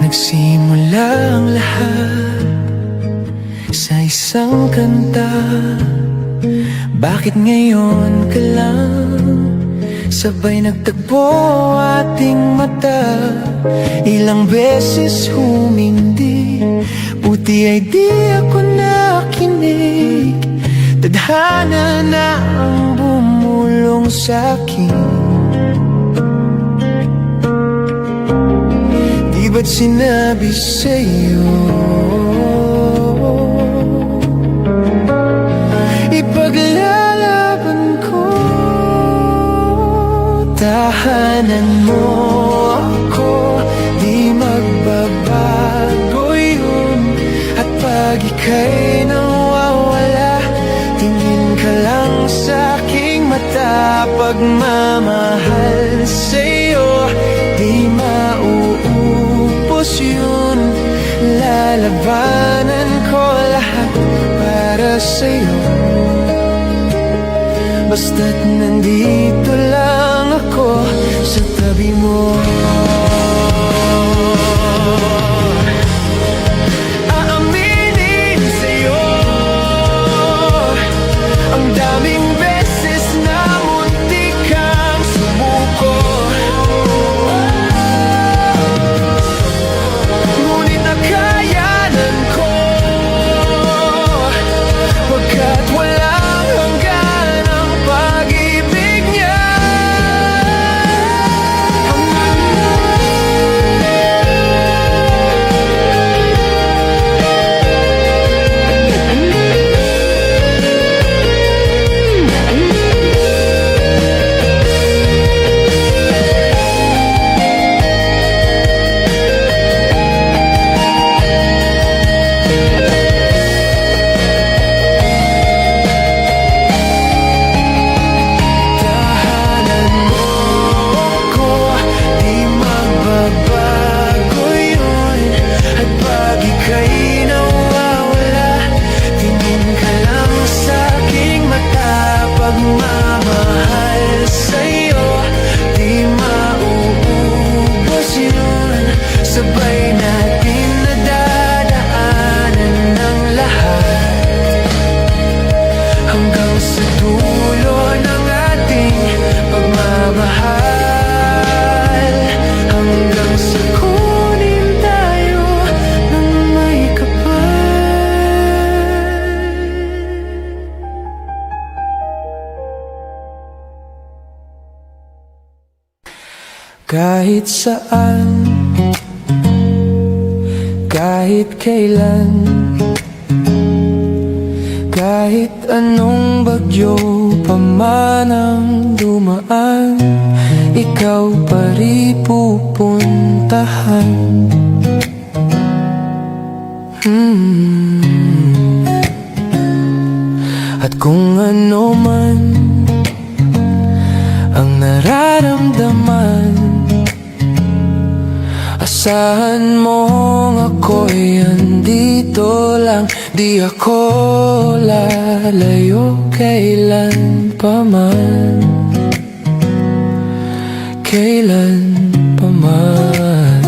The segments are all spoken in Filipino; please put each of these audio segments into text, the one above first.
Nagsimula ang lahat sa isang kanta. Bakit ngayon ka lang sabay nagtagpo ating mata? Ilang beses humindi, buti ay di ako nakinig. Tadhana na ang bumulong sa'kin. Di ba't sinabi sa'yo ipaglalaban ko? Tahanan mo ako, di magbabago yun. At pag ika'y nawawala, tingin ka lang sa'king mata. Pagmamahal sa'yo, di mauubos yun. Lalabanan ko lahat para sa'yo, basta't nandito lang ako sa tabi mo. Aaminin sa'yo ang daming beses na muntik kang sumuko. Ngunit nakayanan ko, pagkat walang hanggan ang pag-ibig niya. Sabay natin nadadaanan ng lahat hanggang sa dulo ng ating pagmamahal. Hanggang sa kunin tayo ng may kapal. Kahit saan, kahit kailan, kahit anong bagyo pa man ang dumaan, ikaw pa rin pupuntahan. At kung ano man ang nararamdaman, asahan mong ako'y andito lang. Di ako lalayo kailan pa man, kailan pa man.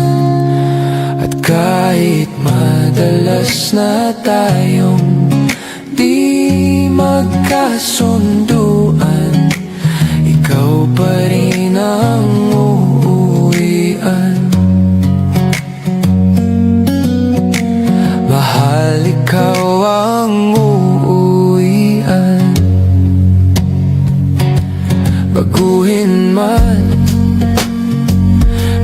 At kahit madalas na tayong di magkasunduan, ikaw pa rin ang uuwian. Mahal, ikaw ang uuwian. Baguhin man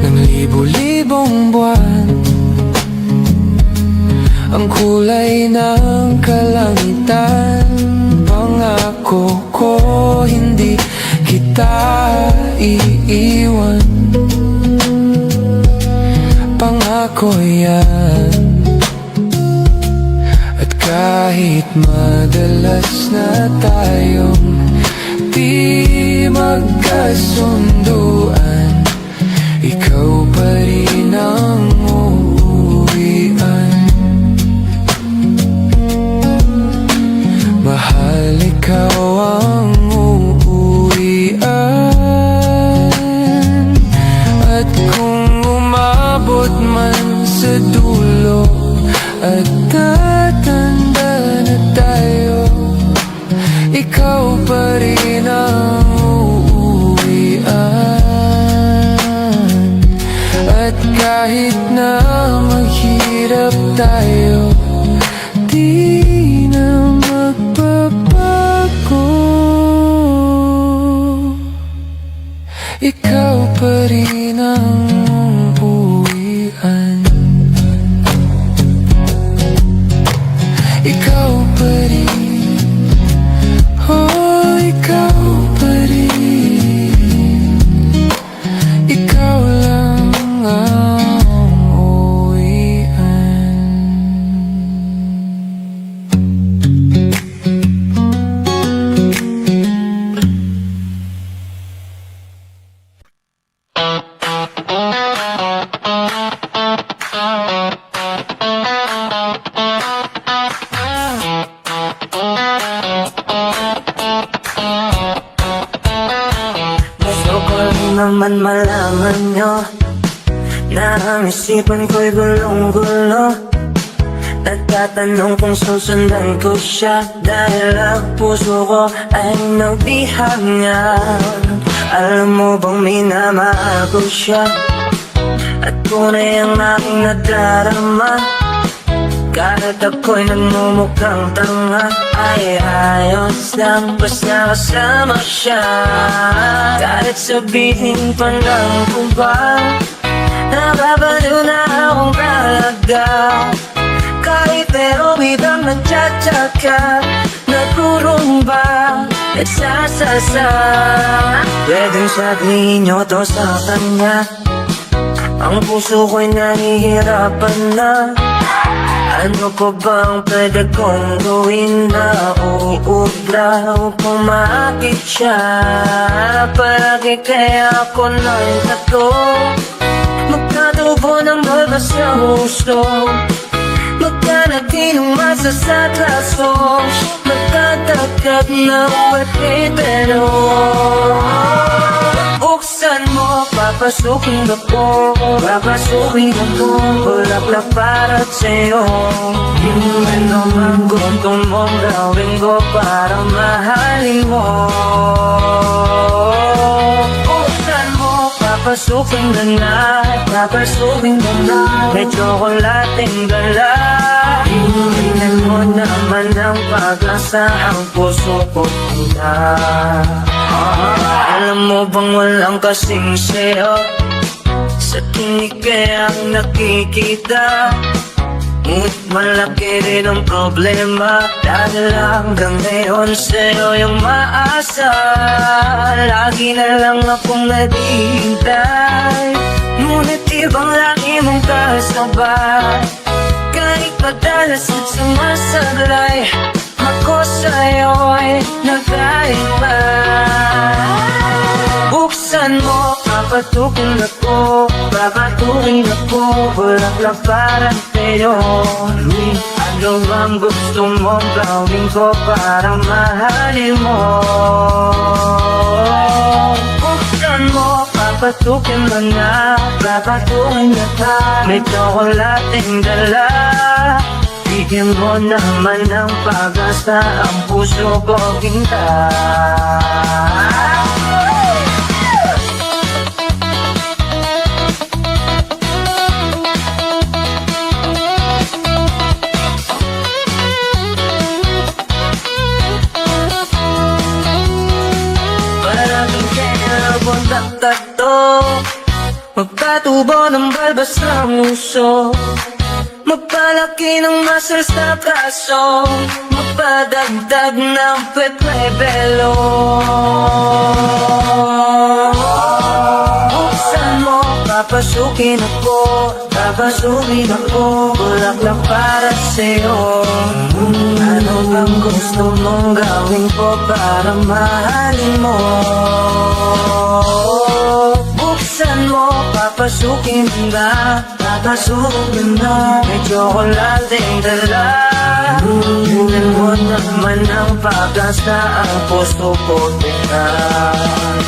ng libo-libong buwan ang kulay ng kalangitan, pangako ko hindi kita iiwan. Pangako yan. Kahit madalas na tayong di magkasunduan, ikaw pa rin ang uuwian. Mahal, ikaw ang uuwian. At kung umabot man sa sa dulo at tatanda na tayo, ikaw pa rin ang uuwian. At kahit na maghirap tayo, di na magbabago. Ikaw pa rin ang uuwian. Ikaw pa rin, oh, ikaw pa rin. Ikaw lang ang uuwian. Gusto ko rin naman malaman nyo na ang isipan ko'y gulong-gulo. Nagtatanong kung susundan ko siya dahil ang puso ko ay nagbihangan. Alam mo bang minamahal ko siya at tunay ang aking nadarama. Kahit ako'y nagmumukhang tanga, ay ayos lang basta kasama siya. Kahit sabihin pa lang ko ba, nababalo na akong talaga. Kahit pero ibang nagtsatsaga, nagkurumba, nagsasasa. Pwedeng sabihin nyo to sa kanya, ang puso ko'y nahihirapan na. Ano pa bang pwede kong gawin na uubra upang maakit siya? Palagi kaya ako nagtato, magkatubo ng balbas sa gusto, magkanatinong masa sa klaso, magkatagkag na pati pero buksan mo, papasukin ako, papasukin ako, bulaklak para sa'yo. Ano man gusto mong gawin ko para mahalin mo. Buksan mo, papasukin ka na, papasukin ka na, may tsokolating gala. Tingnan mo naman ang pag-asa, ang puso ko tila. Alam mo bang walang kasing sayo, sa tinig kaya ang nakikita. Ngunit malaki rin ang problema, dahil hanggang ngayon sa'yo yung maasa. Lagi na lang akong naghihintay, ngunit ibang lagi mong kasabay. Kahit madalas at sumasablay, ako sa'yo'y nagkaiba. Buksan mo, papatukin ako, papatukin ako, bulaklak para sa'yo. Ano bang gusto mong gawin ko para mahalin mo? Buksan mo, papatukin mo na, papatukin na ka, may tsokolating dala. Bigyan mo naman ng pag-asa, ang puso ko ginta. Maraming kailangan takto, magpatubo ng balbas ng uso, magpalaki ng muscles sa braso, magpadagdag ng pepebelo. Buksan mo, papasukin ako, papasukin ako, bulaklak para sa'yo. Ano bang gusto mong gawin ko para mahalin mo? Buksan mo, papasukin na, papasukin na, may tsokolating dala. Tingnan mo naman ang pag-asa, ang puso ko tingnan.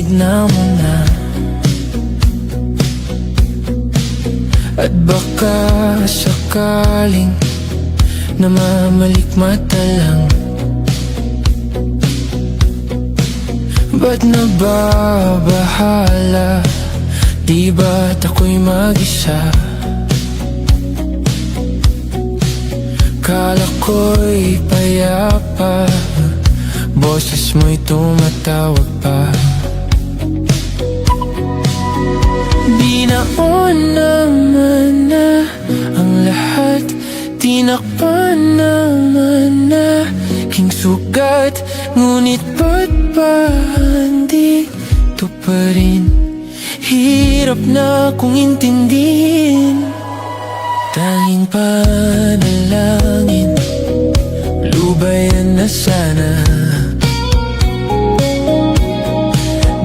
tignan mo na. At baka sakaling namamalikmata lang. Ba't nababahala? Di ba't ako'y mag-isa? Kala ko'y payapa, boses mo'y tumatawag pa. Binaon naman na ang lahat, tinakpan naman na king sugat. Ngunit ba't ba andito pa rin? Hirap na kong intindihin. Tanging panalangin, lubayan na sana.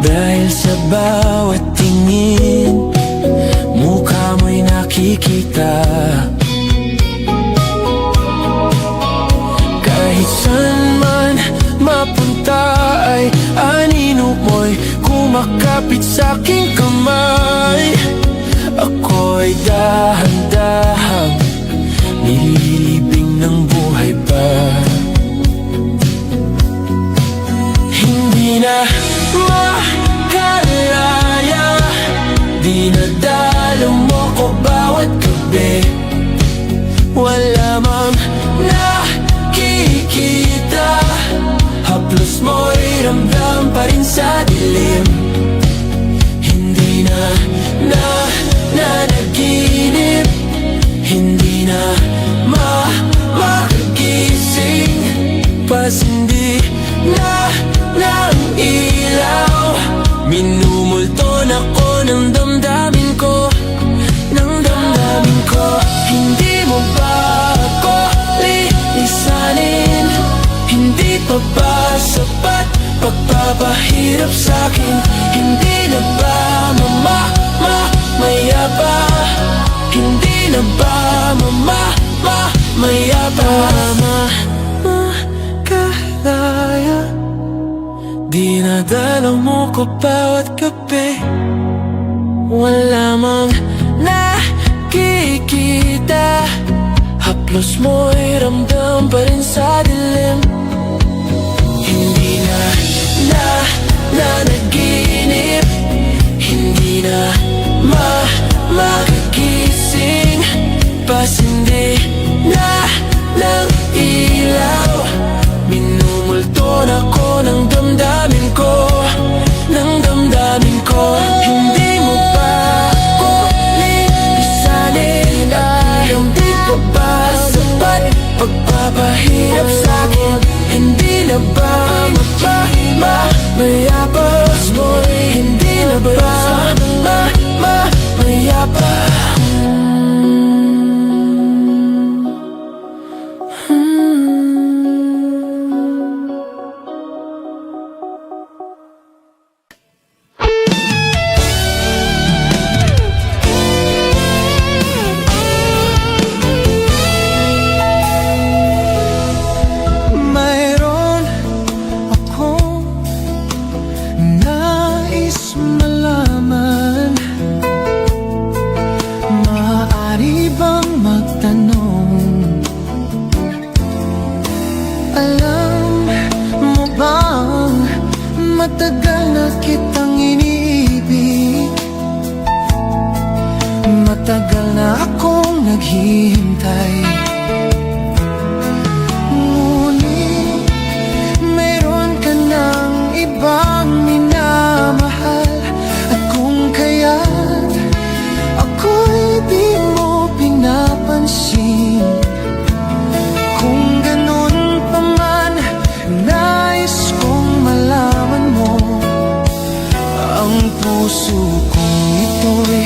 Dahil sa bawat tingin, mukha mo'y nakikita. Kahit saan man mapunta ay anino mo'y kumakapit sa'king kamay. Ako'y dahan-dahang nililibing ng buhay pa. Hindi na makalaya, dinadalo mo ko bawat gabi. Wala mang nakikita, haplos mo'y ramdam pa rin sa dilim. Hindi na nanaginip, hindi na makagising. Pasindi na ng ilaw, minumulton ako ng damdamin ko, ng damdamin ko. Hindi mo ba ako lilisanin? Hindi pa ba sapat pagpapahirap sa'kin? Hindi na ba mamaya pa? Hindi na ba mamaya pa? Makalaya, dinadalaw mo ko bawat gabi. Wala mang nakikita, haplos mo'y ramdam pa rin sa dilim. Hindi na nanaginip, hindi na makagising. Pasindi na ng ilaw, minumulton ako ng damdamin ko, ng damdamin ko. Hindi mo ba ako lilisanin? Hindi pa ba sapat pagpapahirap sa'kin? Hindi na ba mamayabas mo'y hindi na ba mamayaba? Mayroon akong nais malaman. Maaari bang magtanong? Alam mo bang matagal na kitang iniibig? Matagal na akong naghihintay. Ngunit meron ka ng ibang minamahal. At kung kaya't ako'y di mo pinapansin, kung ganun pa man, nais kong malaman mo ang puso kong ito'y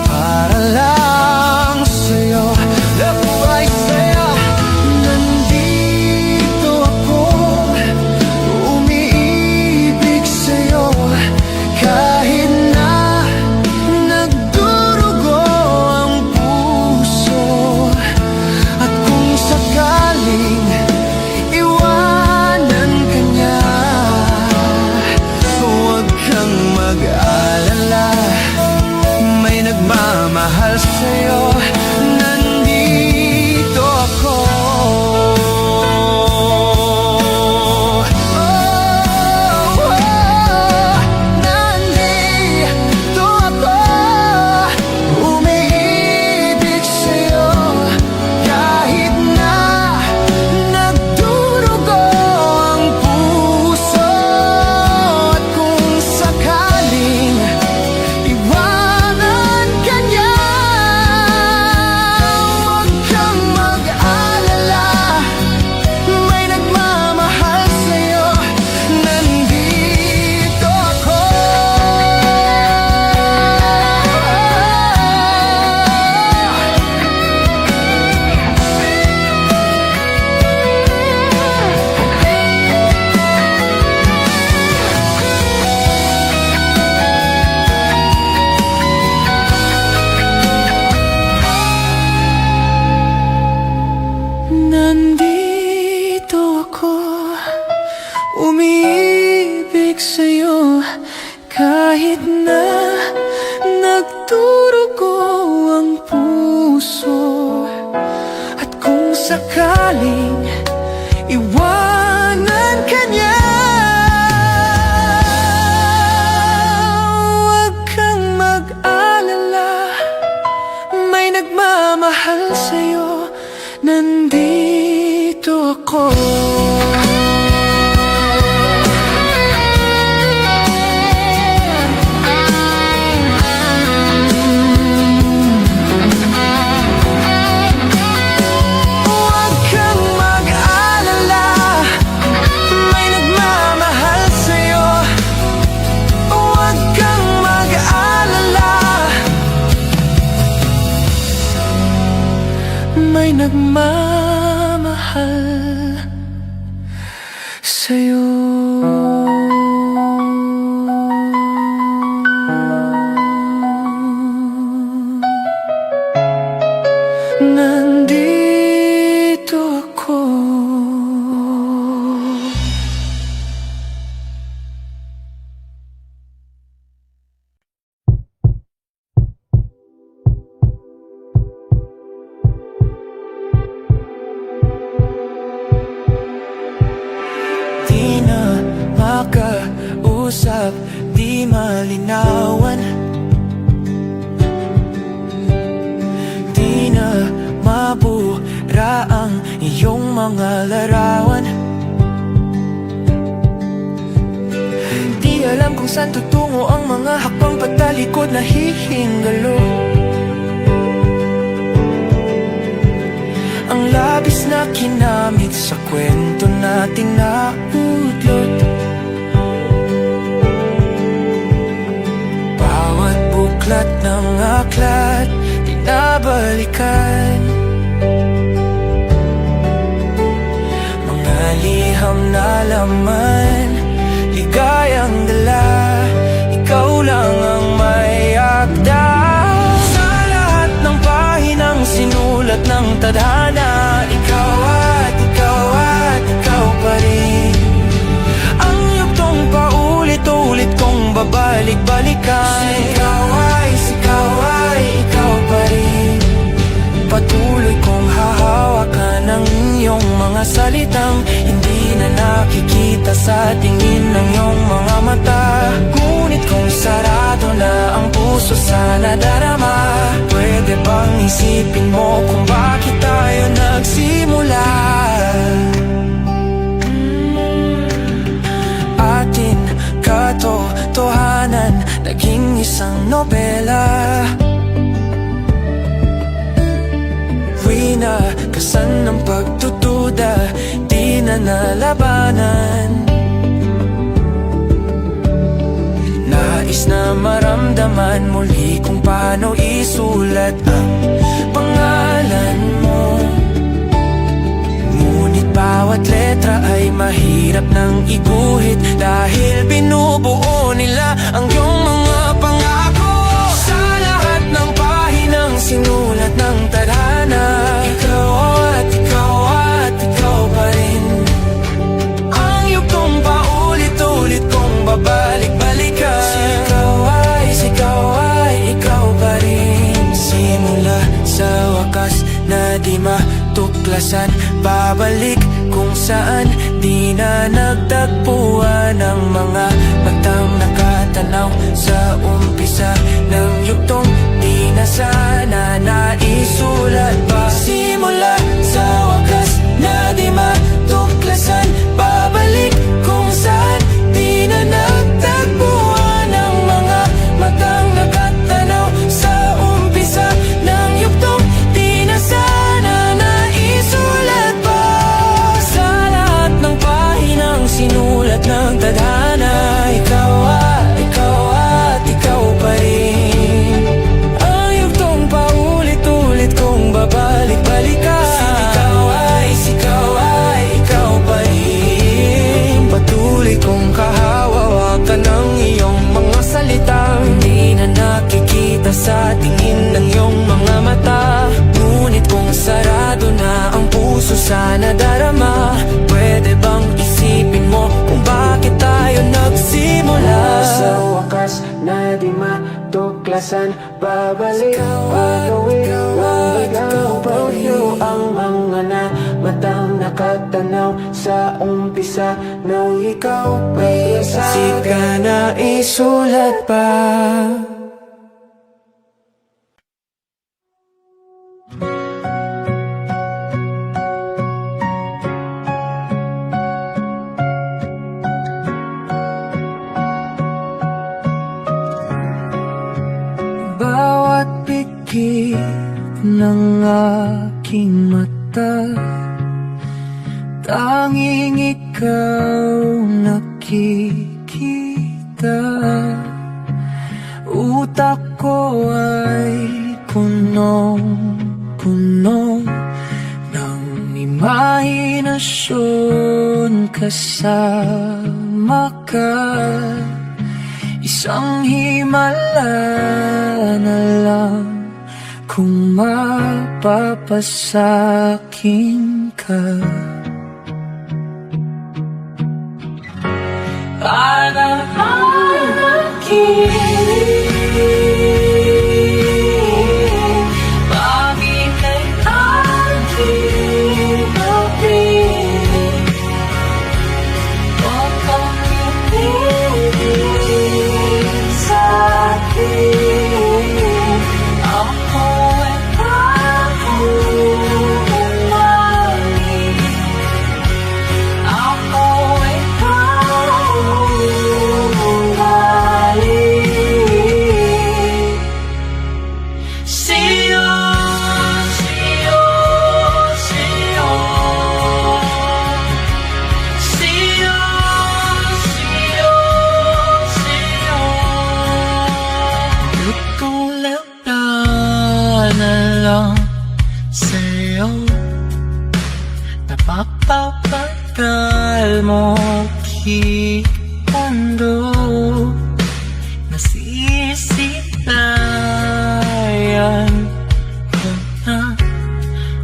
para lang sa'yo. Labay sa'yo, nandito ako, umiibig nagmamahal sa'yo, nandito ako. Nandito ako, umiibig sa'yo, kahit na nagdurugo ang puso. At kung sakaling iwanan ka niya, huwag kang mag-alala, may nagmamahal sa'yo, nandito ako. Nandito ako, umiibig sa'yo, kahit na nagdurugo ang puso. At kung sakaling iwanan ka niya, huwag kang mag-alala, may nagmamahal sa'yo, nandito ako. Huwag kang mag-alala, may nagmamahal sa'yo. Huwag kang mag-alala, may nagmamahal sa'yo. Nandito ako. Di na makausap, di malinawan, di na mabura ang iyong mga larawan. Di alam kung saan tutungo ang mga hakbang patalikod na hihingalo. Ang labis na kinamit sa kwento nating naudlot. Bawat buklat ng aklat pinabalikan, mga liham na laman, ligayang dala, ikaw lang ang may akda. Sa lahat ng pahinang sinulat ng tadhana, ikaw at ikaw pa rin. Ang yugtong paulit-ulit kong babalik-balikan, ikaw ay ikaw pa rin. Patuloy kong hahawakan ang iyong mga salitang hindi na nakikita sa tingin ng iyong mga mata. Ngunit kung sarado na ang puso sa nadarama, pwede bang isipin mo kung bakit tayo nagsimula? Atin katotohanan naging isang nobela. Winakasan ng pagtutuda, di na nalabanan. Nais na maramdaman muli kung paano isulat ang pangalan mo. Ngunit bawat letra ay mahirap nang iguhit, dahil binubuo nila ang iyong mga pangako. Sa lahat ng pahinang sinulat ng tadhana, ikaw at ikaw pa rin. Ang yugtong paulit-ulit kong babalik-balikan, ikaw ay ikaw pa rin. Simula na di matuklasan. Babalik kung saan di na nagtagpuan ang mga matang nakatanaw sa umpisa ng yugtong di na sana naisulat pa. Simula sa wakas na di matuklasan. Babalik kung saan di na nagtagpuan ang mga matang nakatanaw sa umpisa ng yugtong di na sana naisulat pa. Sa lahat ng pahinang sinulat ng tadhana, ikaw at ikaw pa rin. Ang yugtong paulit-ulit kong babalik-balikan. Ikaw ay ikaw pa rin. Patuloy kong kahawawakan ng iyong mga salitang hindi na nakikita sa tingin ng iyong mga mata. Ngunit kung sarado na ang puso sa nadarama, pwede bang isipin mo kung bakit tayo nagsimula? Sa wakas na di matuklasan, babalik pagawin ng biglang pagyo ang mga na matang nakatanaw sa umpisa ng ikaw ay sa di ka na isulat pa. Bawat pikit ng aking mata, tanging ikaw nakikita. Utak ko ay punong-puno ng imahinasyon kasama ka. Isang himala na lang kung mapapasakin ka. Para akin, bakit ay aking mapili? Huwag kang ibigin sa'kin. Ako ay pahumaling. Ako ay pahumaling. Sa'yo, sa'yo, sa'yo. Sa'yo, sa'yo, sa'yo. Tutulad na lang sa'yo. Napapapagal mo kikando. Nasisilayan ko na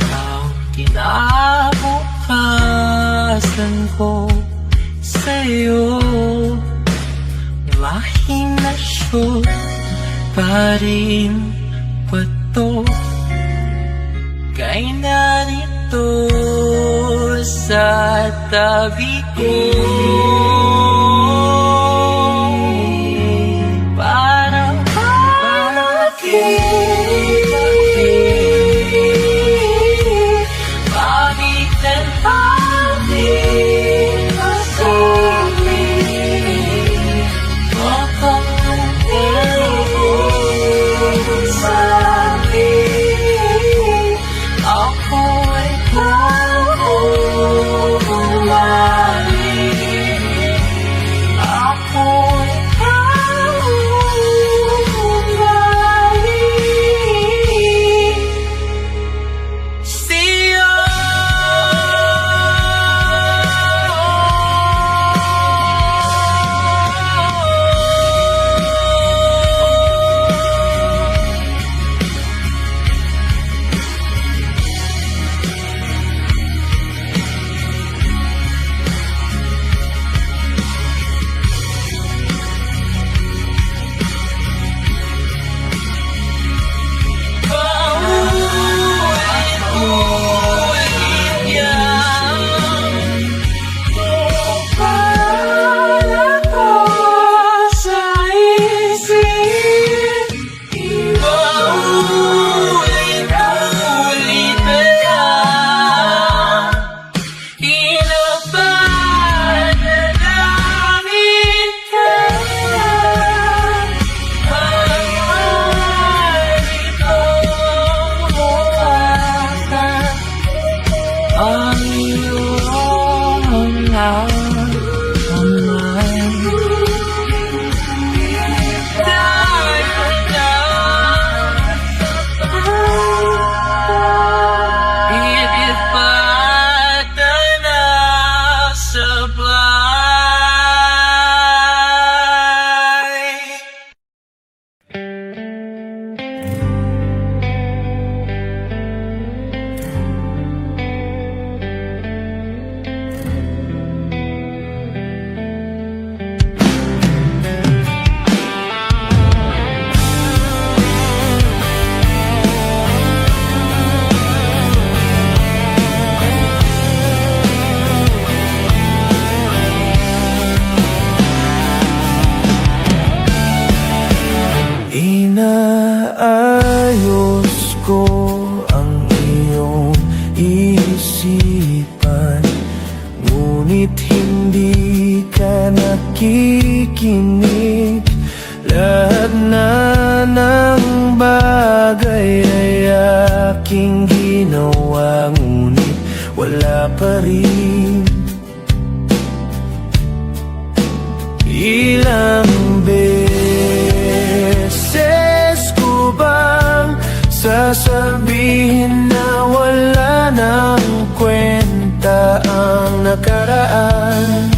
ang kinabukasan ko sa'yo. Imahinasyon pa rin ba to? Kay narito sa tabi ko. Para akin, bakit ang ating masabi? Huwag kang ibigin sa'kin. Ako ay pahumaling. aking ginawa, ngunit wala pa rin. Ilang beses ko bang sasabihin na wala nang kwenta ang nakaraan?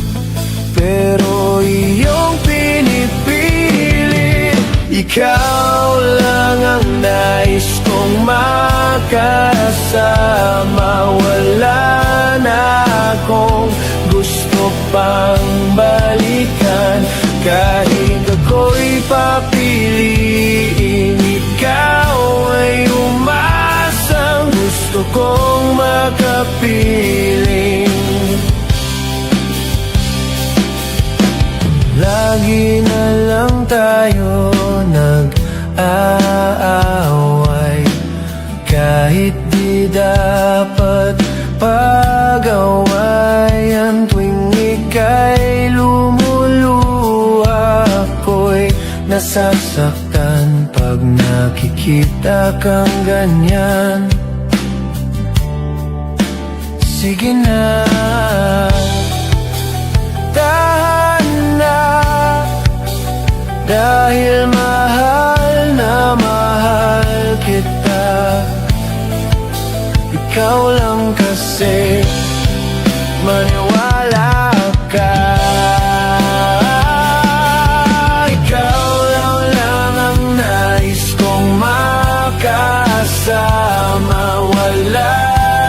Pero iyong pinipilit, ikaw lang ang nais kong makasama. Wala na akong gusto pang balikan. Kahit ako'y papiliin, ikaw ay umasang gusto kong makapiling. Lagi na lang tayo nag-aaway, kahit di dapat pag-awayan. Tuwing ika'y lumuluha, ako'y nasasaktan pag nakikita kang ganyan. Sige na, tahan na, dahil mahal na mahal kita. Ikaw lang kasi, maniwala ka. Ikaw lang ang nais kong makasama. Wala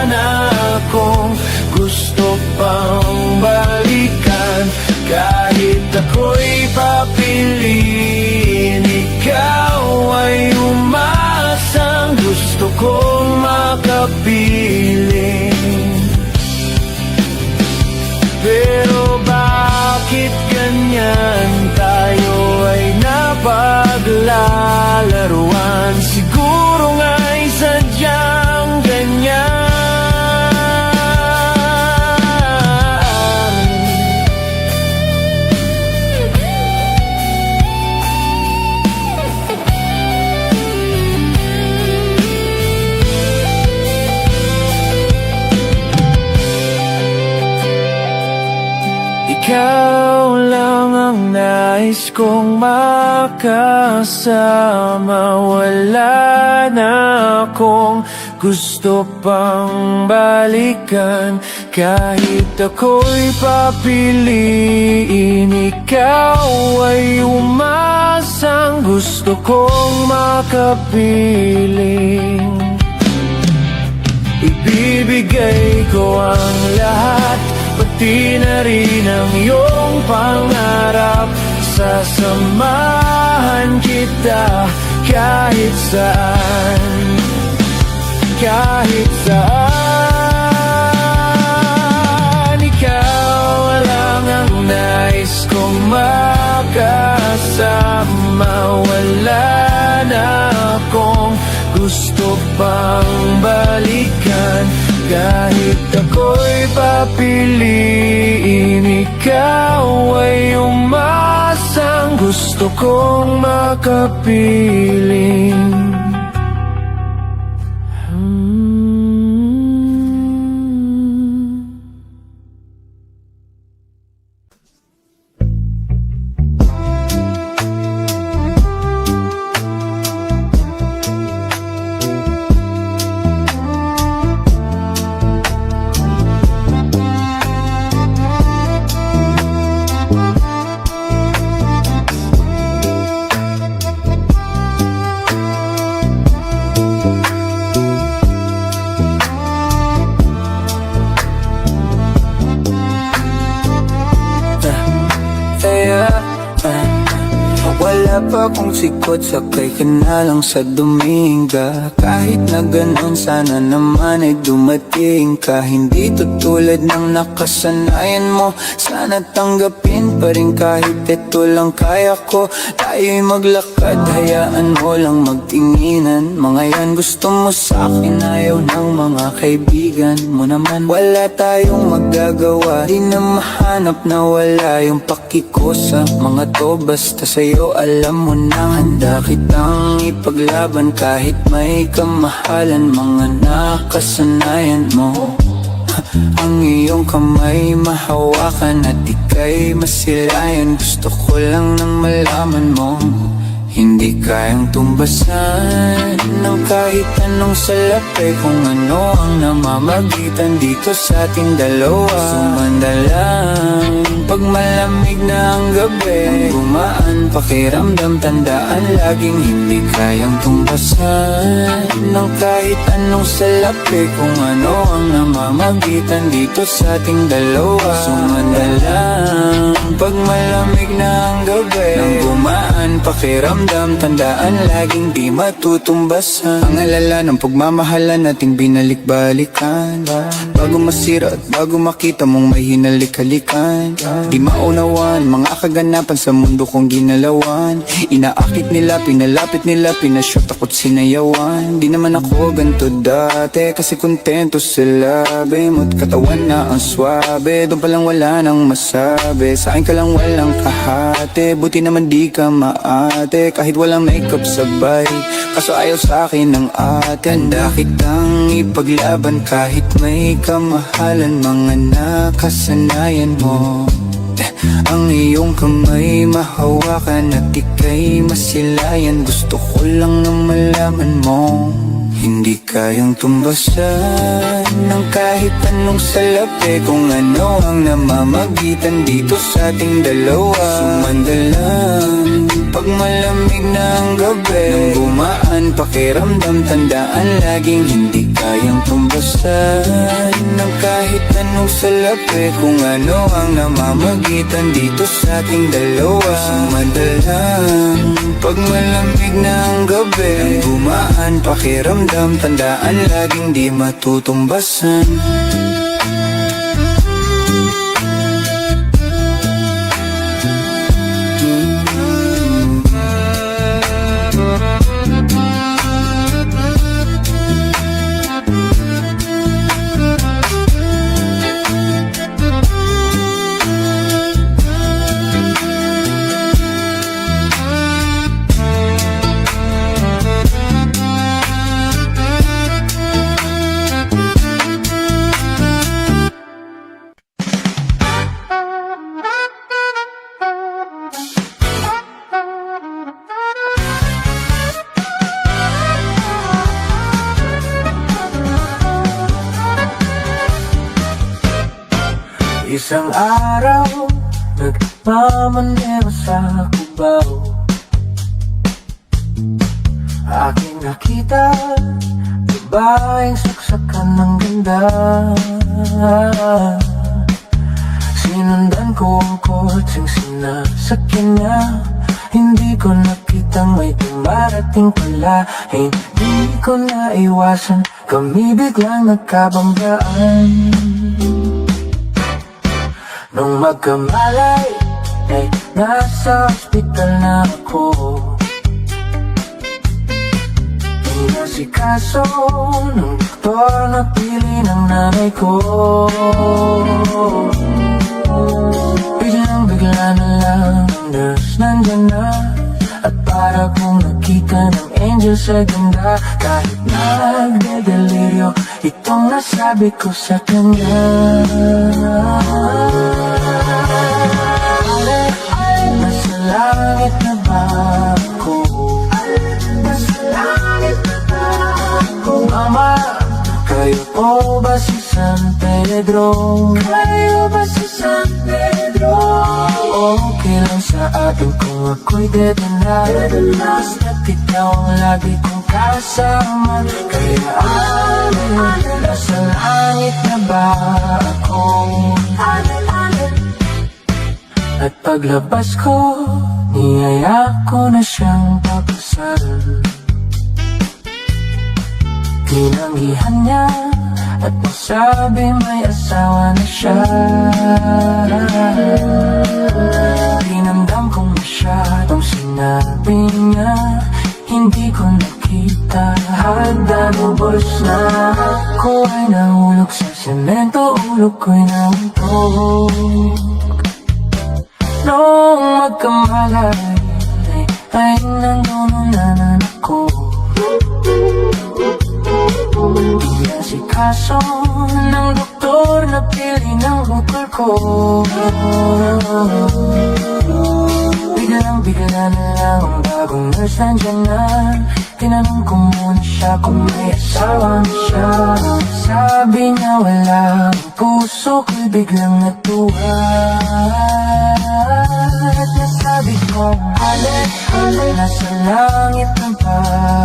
na akong gusto pang balikan. Kahit ako'y papiliin, ikaw ay umasang gusto kong makapiling. Pero bakit ganyan tayo ay napaglalaruan? Siguro nga'y sadyang ganyan. Ikaw lang ang nais kong makasama. Wala na akong gusto pang balikan. Kahit ako'y papiliin, ikaw ay umasang gusto kong makapiling. Ibibigay ko ang lahat, pati na rin ang iyong pangarap. Sasamahan kita kahit saan, kahit saan. Ikaw lang ang nais kong makasama. Wala na akong gusto pang balikan. Kahit ako'y papiliin, ikaw ay umasang gusto kong makapiling. Wala pa akong sikot, sakay ka na lang sa Dominga. Kahit na ganun, sana naman ay dumating ka. Hindi to tulad ng nakasanayan mo, sana tanggapin pa rin kahit ito lang kaya ko. Tayo'y maglakad, hayaan mo lang magtinginan. Mga yan gusto mo sa'kin, ayaw ng mga kaibigan mo naman. Wala tayong magagawa, di na mahanap na wala yung paki ko sa mga to. Basta sa'yo alam mo na handa kitang ipaglaban kahit may kamahalan. Mga nakasanayan mo ang iyong kamay mahawakan at ika'y masilayan. Gusto ko lang nang malaman mo hindi kayang tumbasan ng kahit anong salapi. Kung ano ang namamagitan dito sa ating dalawa. Sumanda lang pag malamig na ang gabi. Gumaan pakiramdam, tandaan laging hindi kayang tumbasan ng kahit anong salapi. Kung ano ang namamagitan dito sa ating dalawa. Sumanda lang pag malamig na ang gabi. Nang gumaan pakiramdam, tandaan laging di matutumbasan. Ang alala ng pagmamahalan nating binalik-balikan. Bago masira at bago makita mong may hinalik-halikan. Di maunawan mga kaganapan sa mundo kong ginalawan. Inaakit nila, pinalapit nila, pinashot ako't sinayawan. Di naman ako ganito dati kasi kontento sila. Mo't katawan na ang swabe, doon palang wala nang masabi. Sa akin ka lang walang kahate, buti naman di ka maate. Kahit walang makeup sabay, kaso ayaw sa akin ng ate. Handa kitang ipaglaban kahit may kamahalan. Mga nakasanayan mo ang iyong kamay mahawakan at ika'y masilayan. Gusto ko lang na malaman mo hindi kayang tumbasan ng kahit anong salapi. Kung ano ang namamagitan dito sa ating dalawa. Sumanda lang pag malamig na ang gabi. Nang gumaan pakiramdam, tandaan laging hindi kayang tumbasan ng kahit anong salapi. Kung ano ang namamagitan dito sa ating dalawa. Sumanda lang pag malamig na ang gabi. Nang gumaan pakiramdam, tandaan laging di matutumbasan. Isang araw, nagmamanero sa Cubao. Aking nakita, babaeng saksakan ng ganda. Sinundan ko ang kotseng sinasakyan niya. Hindi ko nakitang may dumarating pala. Hindi ko naiwasan, kami biglang nagkabanggaan. Nung magkamalay, ay nasa ospital na ako. Inasikaso ng doktor na pili ng nanay ko. Biglang-bigla na lang ang nurse nandyan na. At para kong nakita ng angel sa ganda. Kahit nagdedeliryo, itong nasabi ko sa kanya. Nasa langit na ba ako? Nasa langit na ba ako? Mama, kayo po ba si San Pedro? Kayo ba si San Pedro? Okay lang sa akin kung ako'y dead na. Basta't ikaw ang lagi kong kasama. Kaya nasa langit na ba ako? At paglabas ko, niyaya ko na siyang papasal. Tinanggihan niya at nasabi may asawa na siya. Tinamdam kong masyadong sinabi niya, hindi ko nakita, hagdan ubos na. Ako ay nahulog sa semento, ulog ko'y nauntok. Noong magkamalay ay nandununanan ako. Inasikaso ng doktor na pili ng bukol ko. Bigla na lang ang bagong nurse nandyan na. Tinanong ko muna siya kung may asawa na siya. Sabi niya wala, ang puso ko'y biglang natuwa. At nasabi kong halit, halit, nasa langit na ba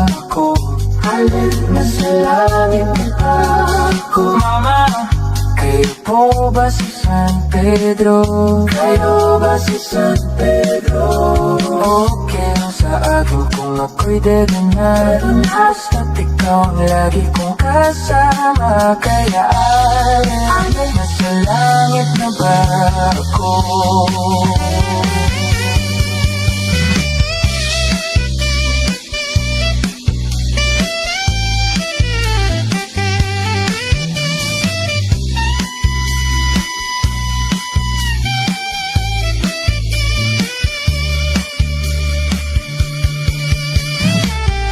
ako? Halit, nasa langit na ba ako? Mama, kayo po ba si San Pedro? Kayo ba si San Pedro? Okay lang sa akin kung ako'y dead na. Basta't ikaw ang lagi kong kasama. Kaya alin, nasa langit na ba ako?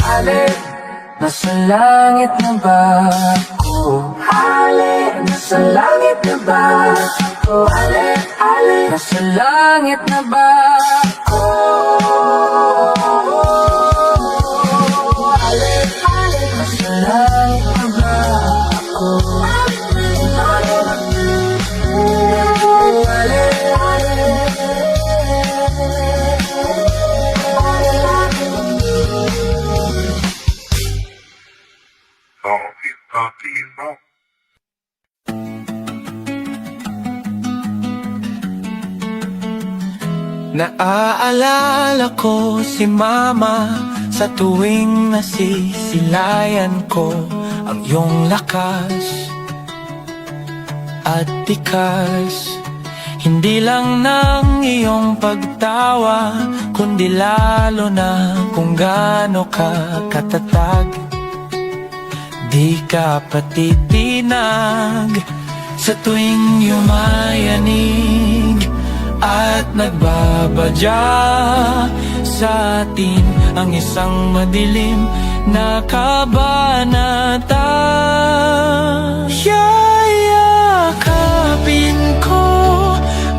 Hali, nasa langit na ba ako? Hali, nasa langit na ba ako? Hali, hali, nasa langit na ba ako? Hali, hali, nasa langit na ba ako? Hali, hali, Naaalala ko si mama sa tuwing nasisilayan ko ang iyong lakas at tikas. Hindi lang ng iyong pagtawa, kundi lalo na kung gaano ka katatag. Di ka patitinag sa tuwing yumayanig at nagbabadya sa atin ang isang madilim na kabanata. Yayakapin ko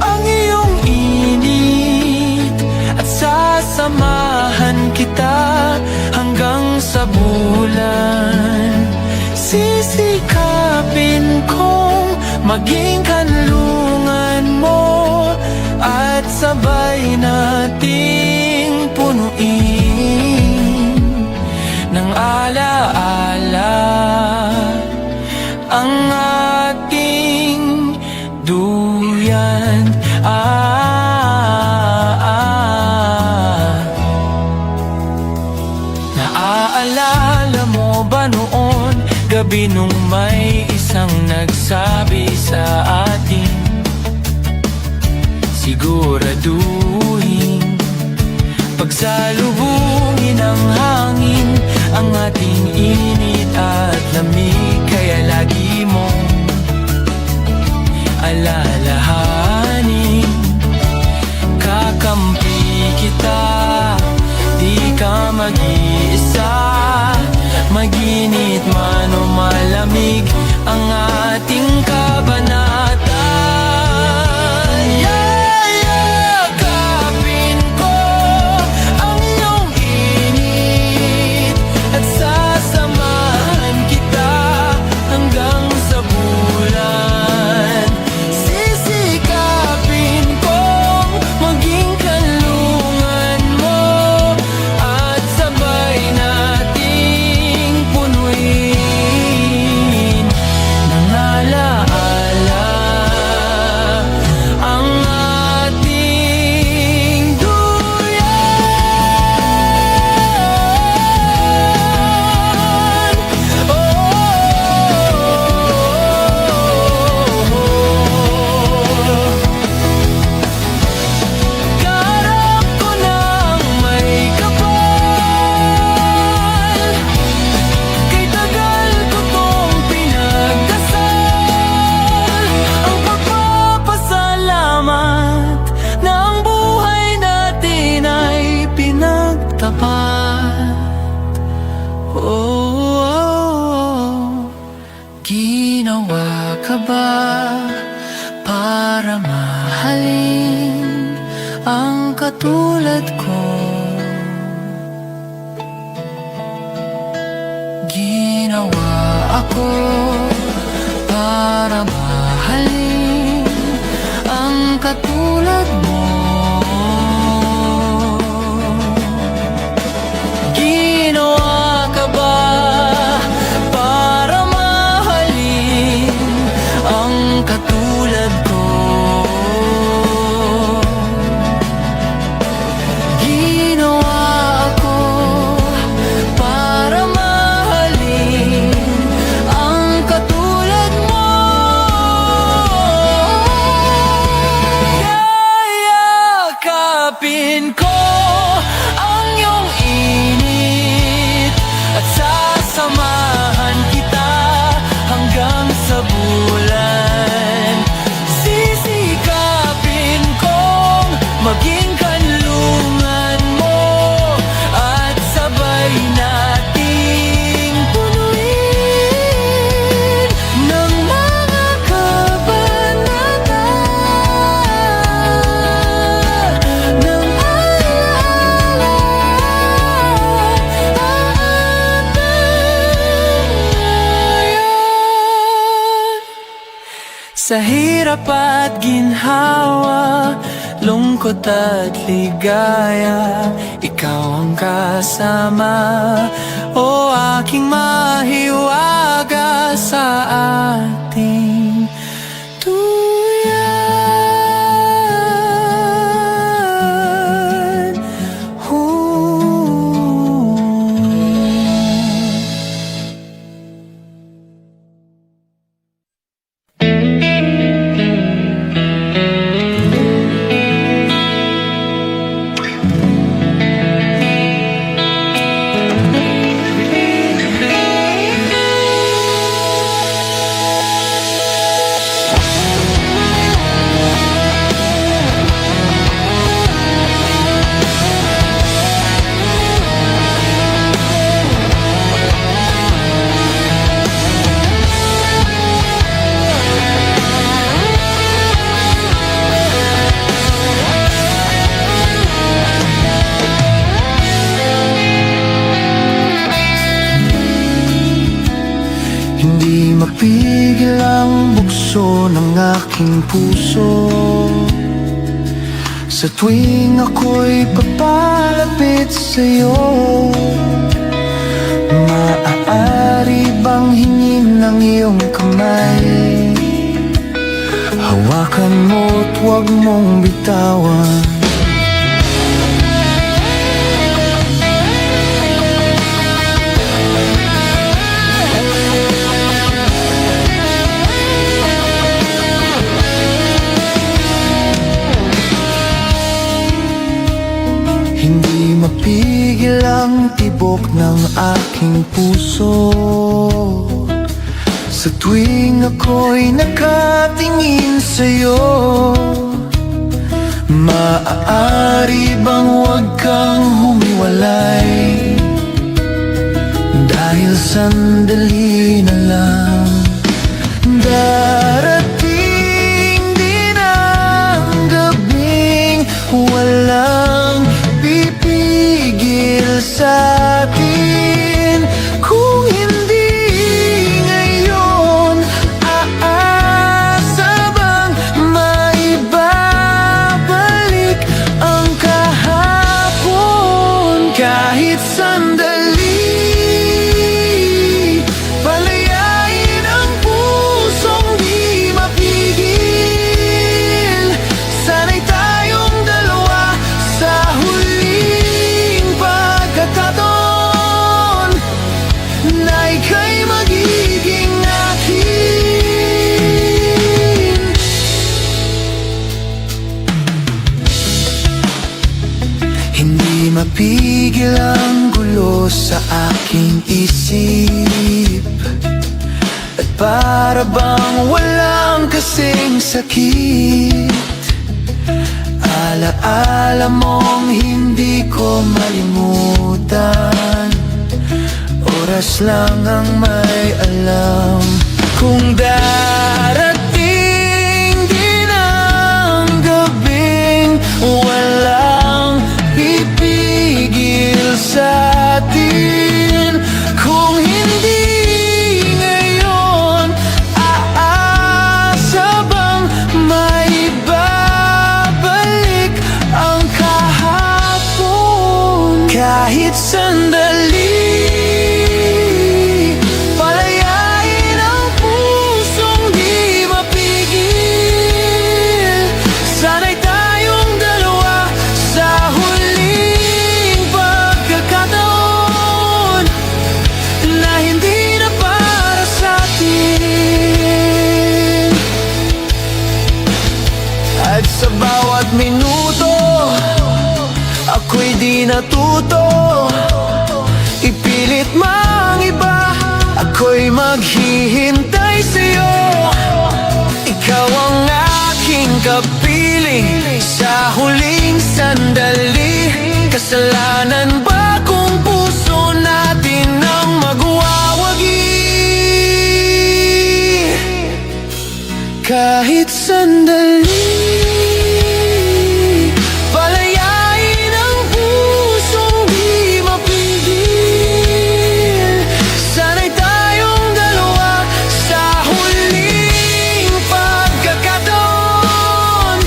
ang iyong init at sasamahan kita hanggang sa bulan. Sisikapin kong maging kanlungan mo at sabay nating punuin ng alaala ang ating duyan. Naaalala mo ba noon, gabi nung may isang nagsabi sa atin, siguraduhin pagsalubungin ng hangin ang ating init at lamig. Kaya lagi mong alalahanin, kakampi kita, di ka mag-iisa. Maginit man o malamig ang ating kabanata. Yayakapin ko ang iyong init at sasamahan kita hanggang sa bulan. Sisikapin kong maging kanlungan mo at sabay nating punuin ng ka ba para mahalin ang katulad ko? Ginawa ako para mahalin ang katulad mo. Ginawa ka ba para mahalin ang katulad ko? Ginawa ako para mahalin ang katulad mo. Yayakapin ko ang iyong init at sasamahan kita hanggang sa bulan. Sisikapin kong maging kanlungan mo at sabay nating punuin ng mga kabanata ng alaala sa hirap at ginhawa, lungkot at ligaya, ikaw ang kasama, o aking mahiwaga sa ating tuyan. Hindi mapigil ang bukso ng aking puso sa tuwing ako'y papalapit sa'yo. Maaari bang hingin ng iyong kamay? Hawakan mo't huwag mong bitawan. Hindi mapigil ang tibok ng aking puso sa tuwing ako'y nakatingin sa'yo. Maaari bang huwag kang humiwalay? Dahil sandali na lang darating din ang gabing walang pipigil sa'tin. Kung hindi ngayon, aasa bang maibabalik ang kahapon? Kahit sandali, palayain ang pusong di mapigil. Sana'y tayong dalawa sa huling pagkakataon na ika'y magiging akin. Hindi mapigil ang gulo sa aking isip, at para bang walang kasing sakit. Alaala mong hindi ko malimutan, oras lang ang may alam kung darating naghihintay sa'yo. Ikaw ang aking kapiling sa huling sandali. Kasalanan ba kung puso natin ang magwawagi? Kahit sandali, palayain ang pusong di mapigil. Sana'y tayong dalawa sa huling pagkakataon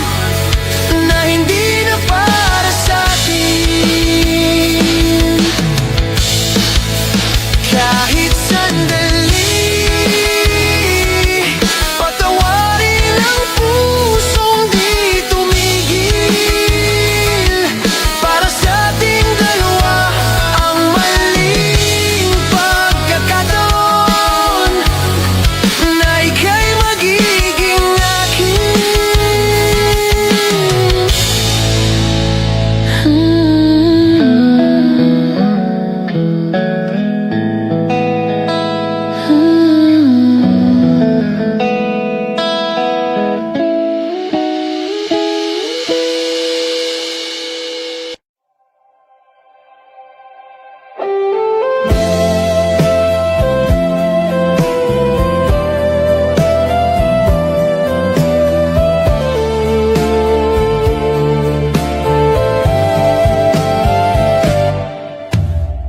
na hindi na para sa atin. Kahit sandali, patawarin ang pusong di tumigil. Para sa ating dalawa ang maling pagkakataon na ika'y magiging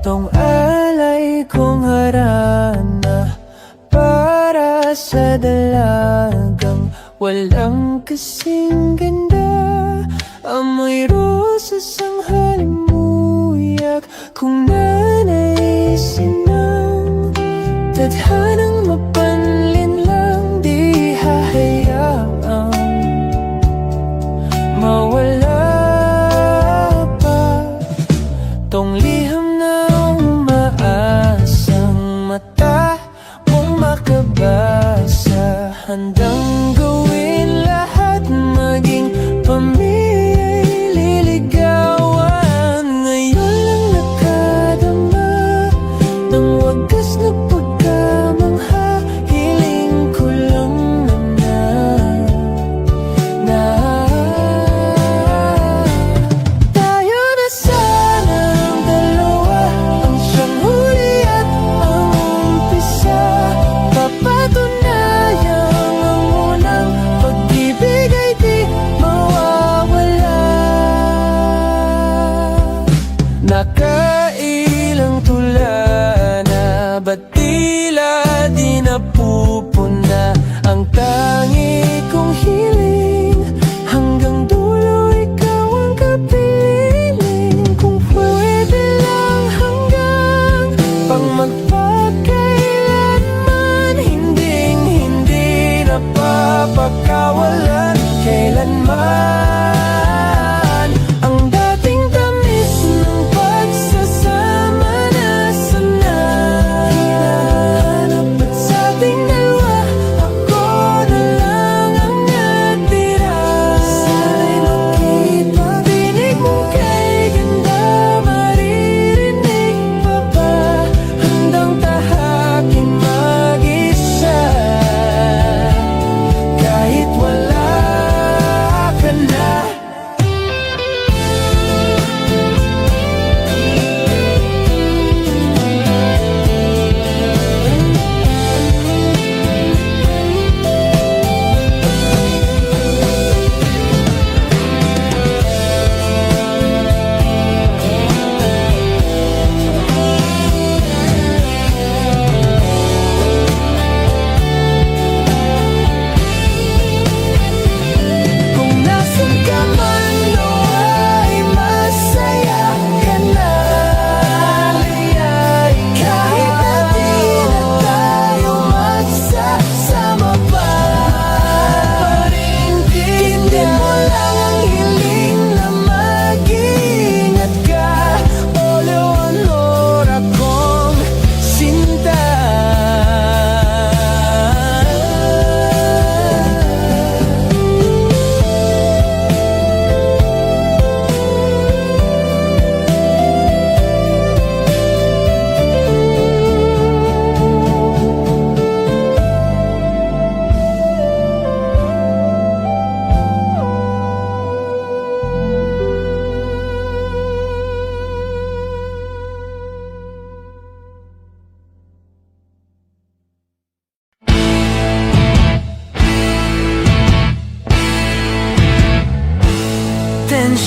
tong alay kong harana para sa dalagang walang kasing ganda. Amoy rosas ang halimuyak kung nanaisin ng tadhanang mapanlin lang. Di hahayaang mawala pa tong liham na umaasang mata mong makabasa. Handang gawin lahat, maging pamilya'y liligawan. Ngayon lang nakadama ng wagas na pagkamangha. Hiling ko lang na tayo na sanang dalawa, ang siyang huli at ang umpisa. Papatunayang ang unang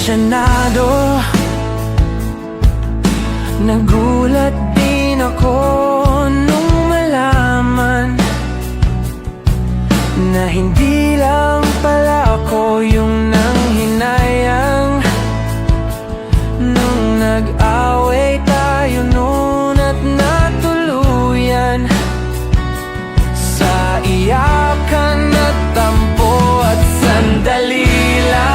apasyonado. Nagulat din ako nung malaman na hindi lang pala ako yung nanghinayang nung nag-away tayo noon at natuluyan sa iyakan at tampo at sandali lang.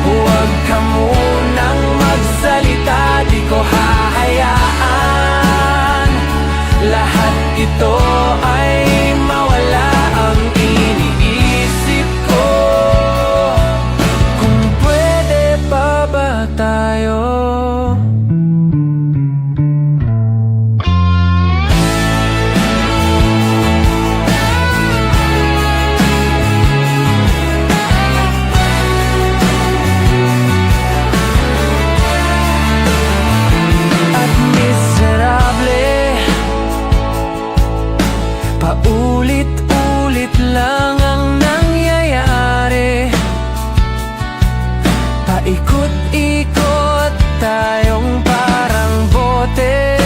Huwag ka munang magsalita, di ko hahayaan lahat ito ay mawala. Ang iniisip ko, kung pwede pa ba tayo? At miserable, paulit-ulit lang ang nangyayari. Paikot-ikot tayong parang bote.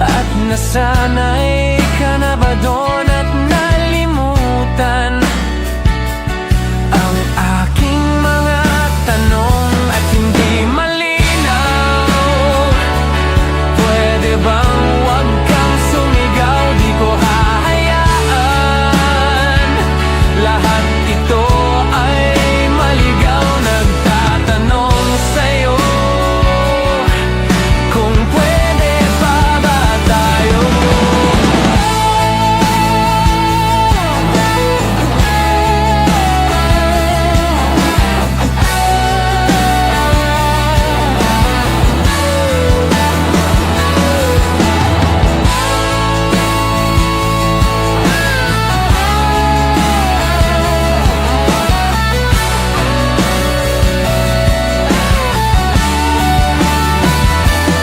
At nasanay ka na ba doon at nalimutan ang aking mga tanong at hindi malinaw? Pwede bang wag kang sumigaw, di ko hahayaan lahat ito ay maligaw. Nagtatanong sa'yo, kung pwede pa ba tayo?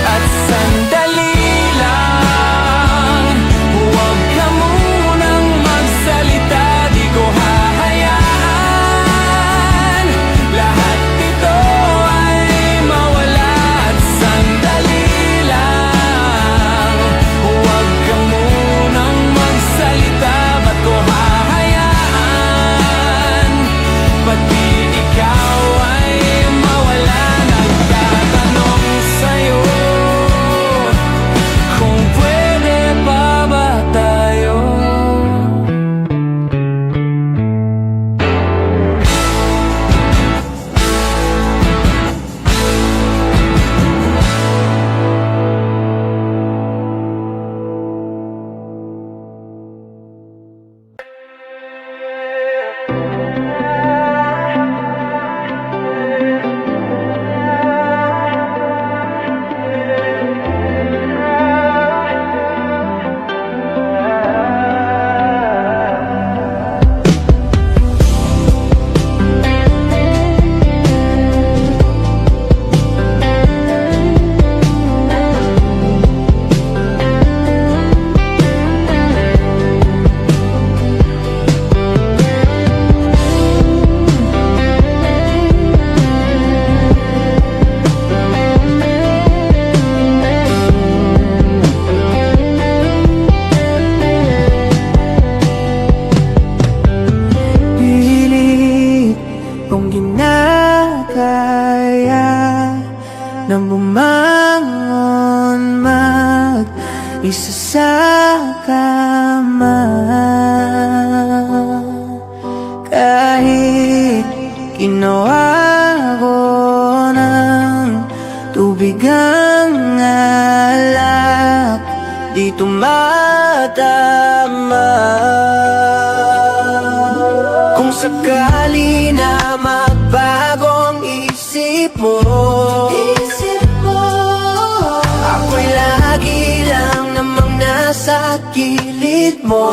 At sandali lang, huwag ka munang magsalita, di ko hahayaan lahat ito ay mawala. At sandali lang, huwag ka munang magsalita, ba't ko hahayaan pati ikaw ay mawala? Nagtatanong sa'yo, kung pwede pa ba tayo? Pilit kong ginagaya na bumangon mag-isa sa kama. Kahit ginawa ko ng tubig ang alak, di tumatama. Kung sakali na magbago ang isip mo, ako'y lagi lang namang nasa gilid mo.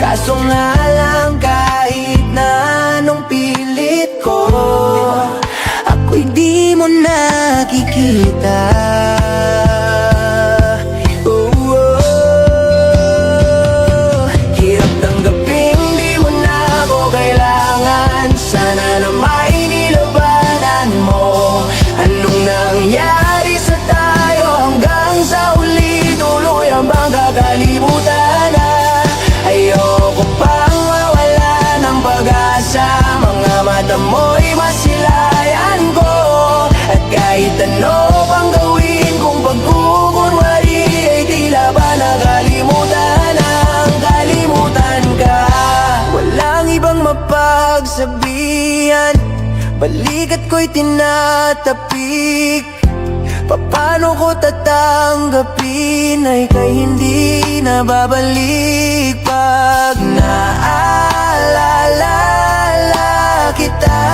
Kaso nga lang, kahit na anong pilit ko, ako'y di mo nakikita. Hirap tanggapin, di mo na ako kailangan. tinatapik? Paano ko tatanggapin ay kay hindi na babalik? Pag naalala kita,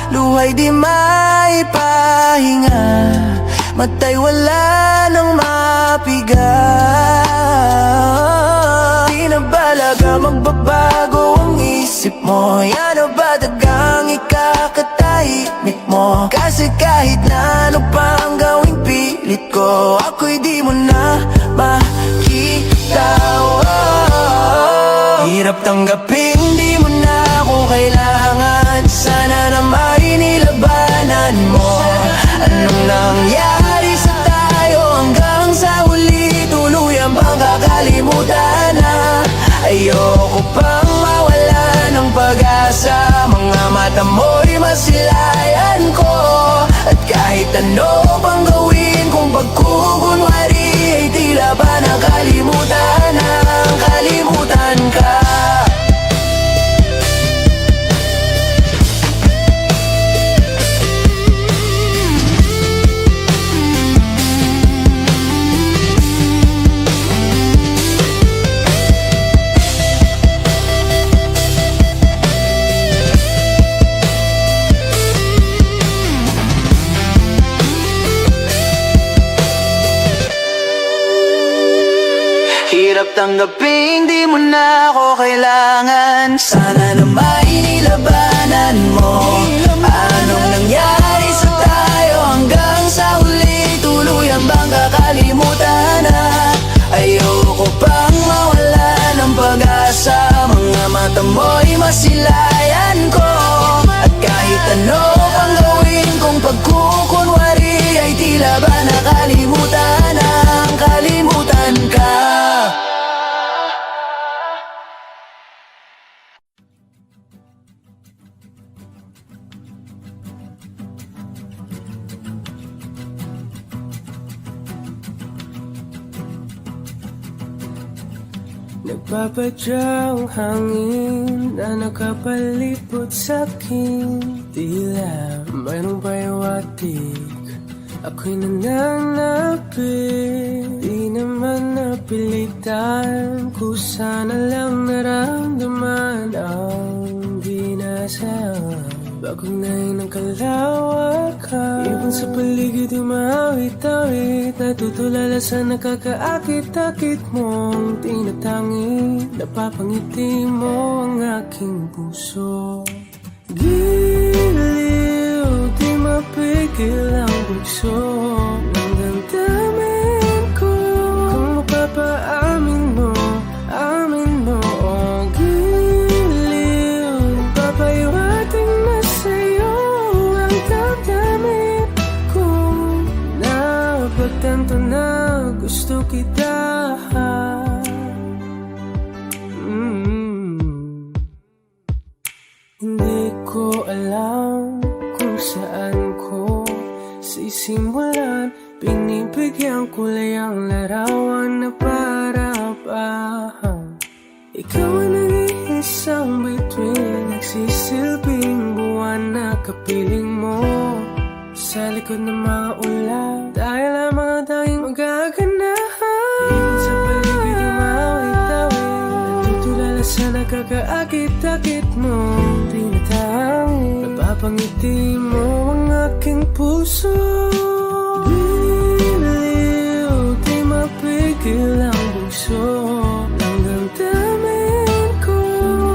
luhay di may pahinga, matay wala nang mapiga. Di na balaga magbabago ang isip mo, yan o ba dagang ikakatahimik mo? Kasi kahit na ano pang gawing pilit ko, ako'y di mo na makita. Hirap tanggapin, di mo na ako kailangan. Sana na may nilabanan mo. Anong nangyari sa tayo hanggang sa huli? Tuluyan bang kakalimutan na? Ayoko pang mawala ng pag-asa. Mga mata mo'y masilayan ko, at kahit ano pang gawin kung pagkukunwari, ay tila ba nakalimutan na kalimutan ka. Hirap tanggapin, di mo na ako kailangan. Sana na may nilabanan mo. Anong nangyari sa tayo hanggang sa huli? Tuluyan bang kakalimutan na? Ayoko pang mawala ng pag-asa. Mga mata mo'y masilayan ko, at kahit ano pang gawin kung pagkukunwari, ay tila ba nakalimutan na kalimutan ka. Nagpapadyang hangin na nakapalipot sa'kin, tila mayroong pahiwatig, ako'y nananapit. Di naman napilitan, kusana lang naramdaman ang ginasaan. Bagong nahin ng kalawakan, ibon sa paligid umawit-awit, natutulala sa nakakaakit-akit mong tinatangi. Napapangiti mo ang aking puso. Giliw, di mapigil ang bugso ng damdamin ko. Kung mapapaamin mo, amin mo. Oh, giliw, papahiwating na sa'yo ang damdamin ko. Napagtanto na gusto kita. Hindi ko alam kung saan ko sisimulan. Pinibigyan kulay ang larawan na para-parahan. Ikaw ang nag-iisang bituin, nagsisilbing buwan na kapiling mo. Sa likod ng mga ulap, dahil lamang ang tanging magaganahan. Ibon sa paligid umawit-awit, natutulala sa nakakaakit-akit mo. Tinatangi, napapangiti mo ang aking puso. Giliw, di mapigil ang bugso ng damdamin ko.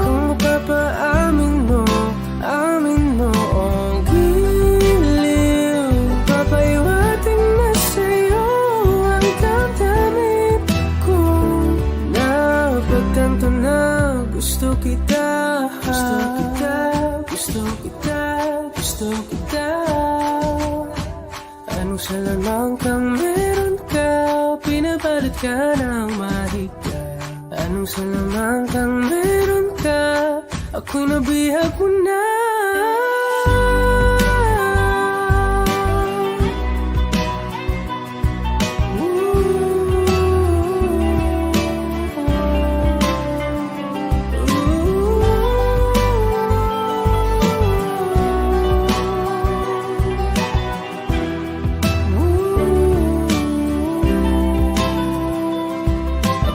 Kung mapapaamin mo, amin mo. Oh, giliw, papahiwating na sa'yo ang damdamin ko. Napagtanto na gusto kita. Gusto kita, gusto kita, gusto kita. Anong salamang kang meron ka, pinapalit ka ng mahika. Anong salamang kang meron ka, ako'y nabihag mo na.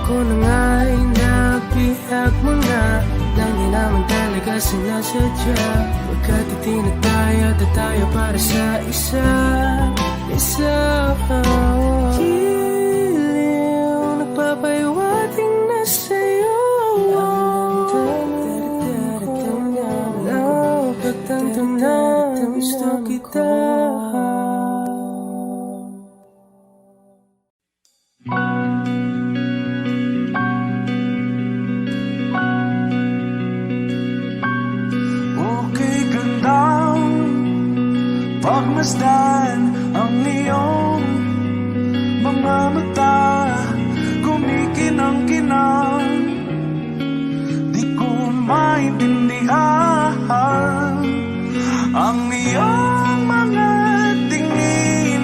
Ako na nga ay nabihag mo na nang di naman talaga sinasadya. Pagkat itinataya at tayo para sa isa. Giliw, nagpapahiwating na sa'yo. Napagtanto na gusto kita. Okay, gandang pagmasdan ang iyong mga mata, kumikinang-kinang. Di ko maintindihan ang iyong mga tingin,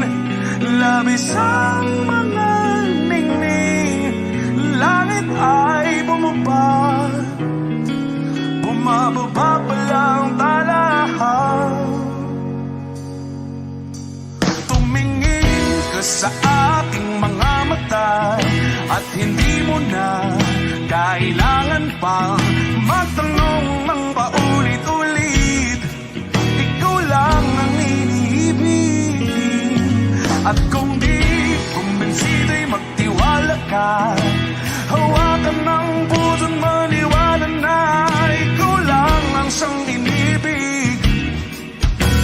labis ang mga ningning. Langit ay bumaba, bumababa pa lang talahan. Tumingin ka sa ating mga mata at hindi mo na kailangan pang magtanong ng paulit-ulit. Ikaw lang ang iniibig. At kung di kumbinsido'y magtiwala ka, hawakan ng puso't maniwala na ikaw lang ang siyang inibig.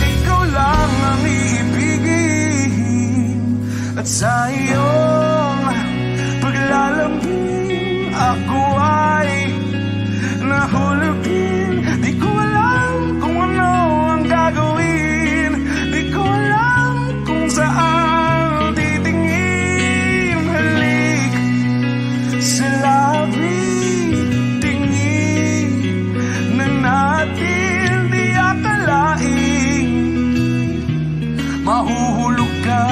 Ikaw lang ang iibigin. At sa iyong paglalambing ako ay nahulog din. Di ko alam kung ano ang gagawin. Di ko alam kung saan titingin. Halik sa labi, tingin na natin di akalain. Mahuhulog ka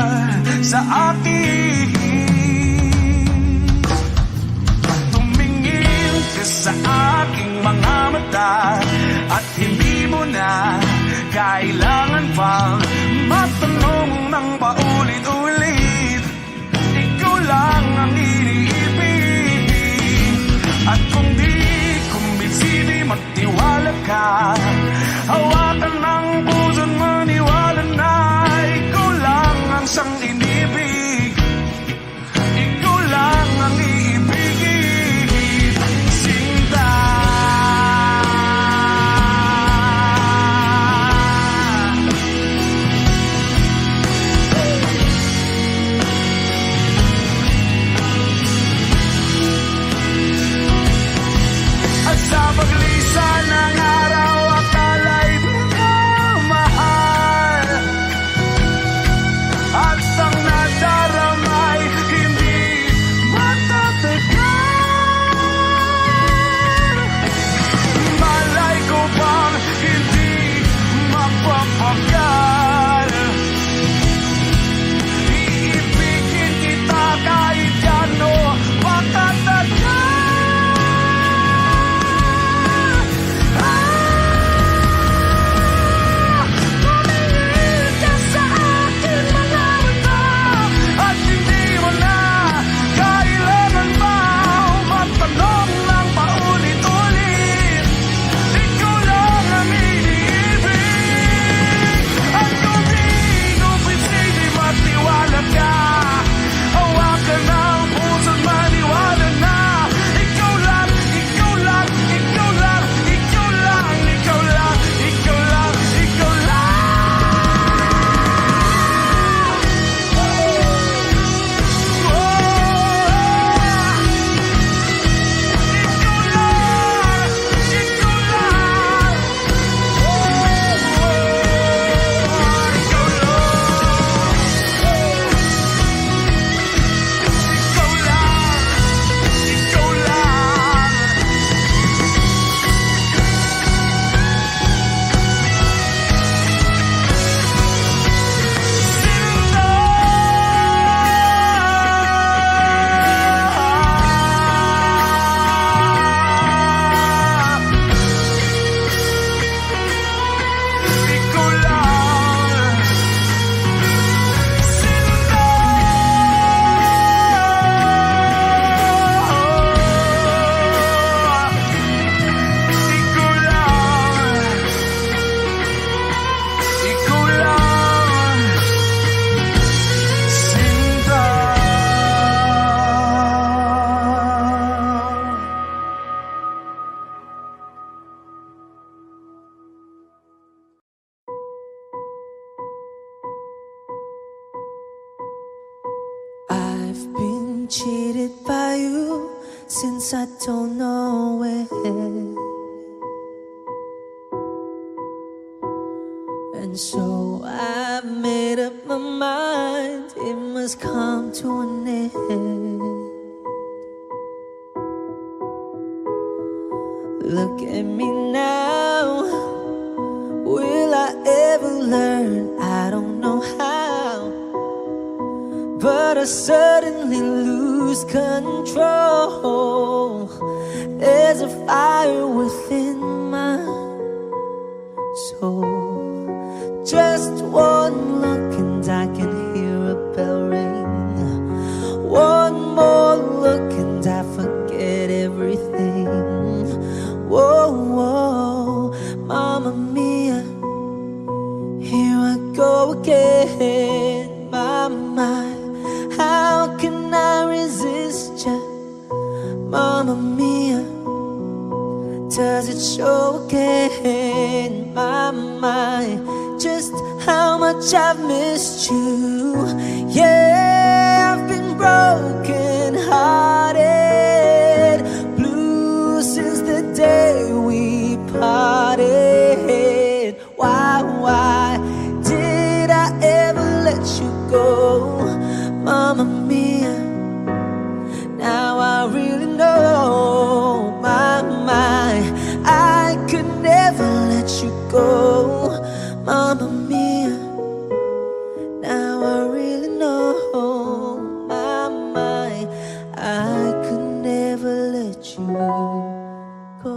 sa akin. Tumingin ka sa aking mga mata at hindi mo na kailangan pang matanong ng paulit-ulit. Ikaw lang ang iniibig. At kung di kumbinsido'y magtiwala ka, hawakan ng puso't maniwala na ikaw lang ang siyang inibig. Ikaw lang ang iibigin. Sinta. At sa paglisan ng araw, akala been cheated by you since I don't know it. And so I've made up my mind, it must come to an end. Look at me now, will I ever learn? I don't know how, but I suddenly lose control. There's a fire within my soul. Just one look and I can hear a bell ring. One more look and I forget everything. Whoa, whoa, Mamma Mia, here I go again. My, how can I resist ya? Mamma Mia, does it show again? My, just how much I've missed you. Yeah, I've been broken hearted, blue since the day we parted. Why did I ever let you go? Mamma Mia, now I really know. My, I could never let you go. Mamma Mia, now I really know. My, I could never let you go.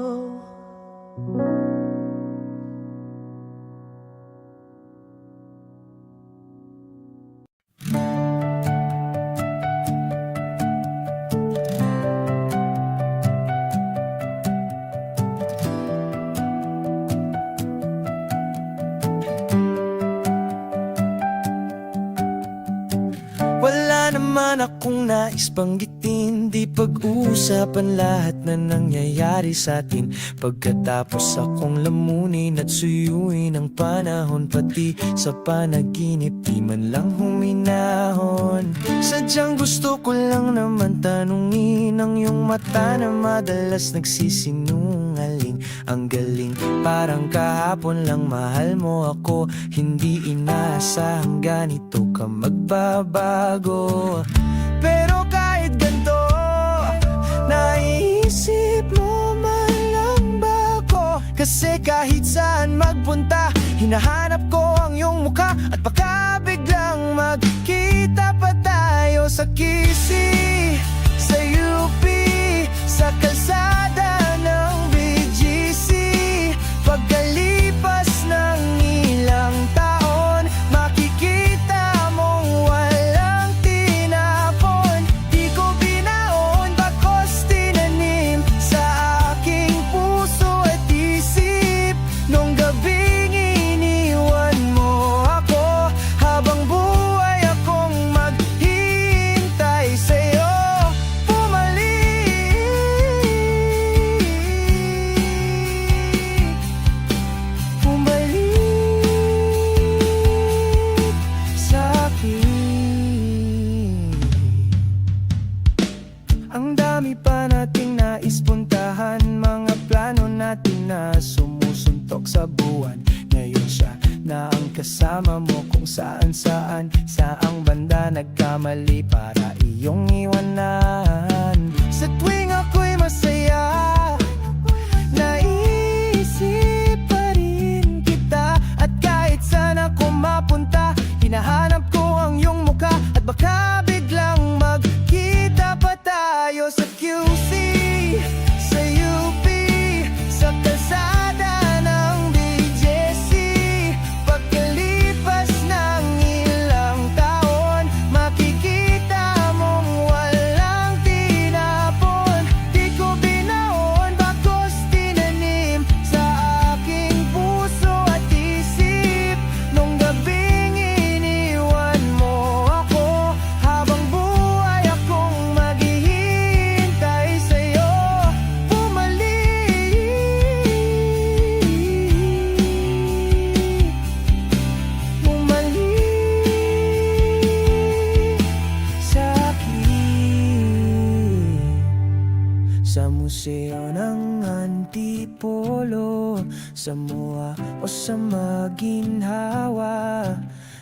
Wala naman akong nais banggitin, di pag-uusapan lahat na nangyayari sa atin. Pagkatapos akong lamunin at suyuin ang panahon, pati sa panaginip di man lang huminahon. Sadyang gusto ko lang naman tanungin ang iyong mata na madalas nagsisinungaling. Ang galing, parang kahapon lang mahal mo ako, hindi inaasahang ganito ka magbabago. Pero kahit ganito, naiisip mo man lang ba ako? Kasi kahit saan magpunta, hinahanap ko ang iyong mukha. At baka biglang magkita pa tayo sa QC, sa UP, sa kalsada ng BGC. Pagkalipas ng ilang taon, makikita mong walang tinapon. Di ko binaon, bakos tinanim sa aking puso at isip. Nung gabing iniwan mo ako, habang buhay akong maghihintay sa'yo. Ang dami pa nating nais puntahan, mga plano natin na sumusuntok sa buwan. Ngayon siya na ang kasama mo kung saan-saan, saang banda nagkamali para iyong iwanan. Sa tuwing ako'y masaya, naisip pa rin kita. At kahit saan ako mapunta, hinahanap ko ang iyong mukha. At baka biglang magkita pa tayo sa QC, sa UP, sa kalsada ng BGC. Pagkalipas ng ilang taon, makikita mong walang Sa museo ng Antipolo, sa MOA o sa Maginhawa,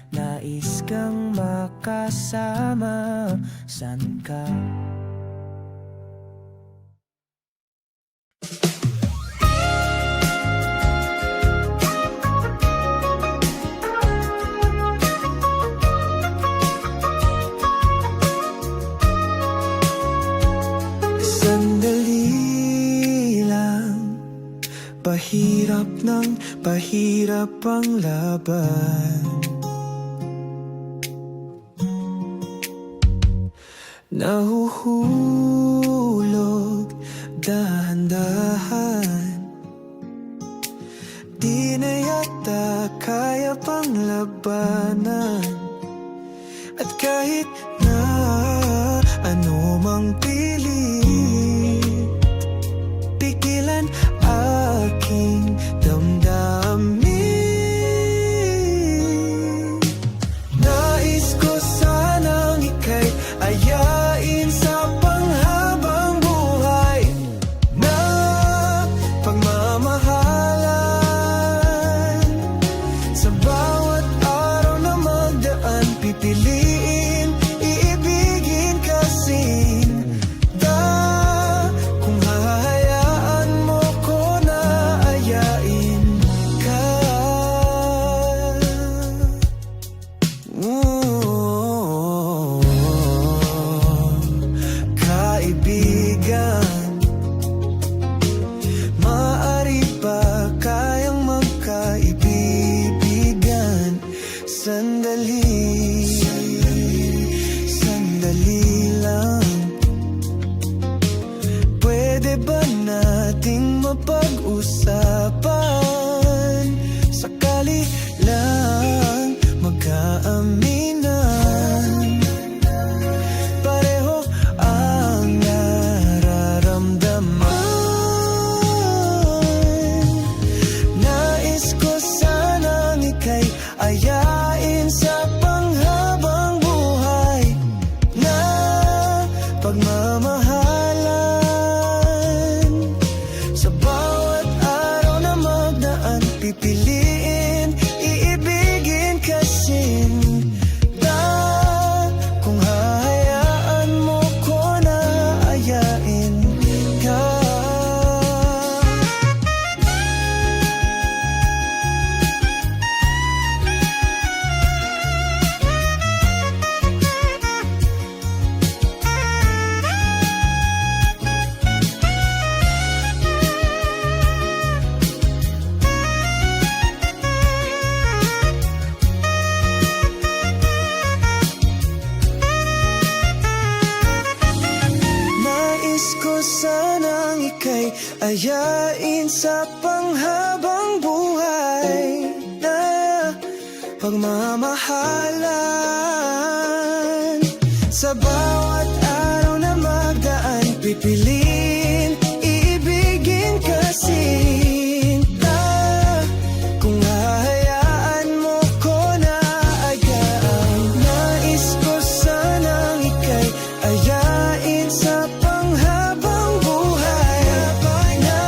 nais kang makasama, san ka? Sandali lang, pahirap ng pahirap ang laban. Nahuhulog dahan-dahan, di na yata kaya pang labanan. At kahit na ano mang pilit, pigilan aking damdamin. Nais ko sanang ika'y ayain sa panghabang buhay na pagmamahalan. Sa bawat araw na magdaan, pipiliin, iibigin ka sinta. Kung hahayaan mo ko na ayain ka. Kaibigan, maaari ba kayang magkaibigan? Sandali, sandali lang. Pwede ba nating mapag-usapan? Sakali lang magkaaminan, pareho ang nararamdaman. Nais ko sanang ika'y ayain sa panghabang buhay na pagmamahalan. Sa bawat araw na magdaan, pipiliin, iibigin ka sinta. Kung hahayaan mo ko na ayain ka. Nais ko sanang ika'y ayain sa panghabang buhay na pagmamahalan. Sa bawat araw na magdaan, pipiliin, iibigin ka sinta. Kung hahayaan mo ko na ayain. Nais ko sanang ika'y ayain sa panghabang buhay na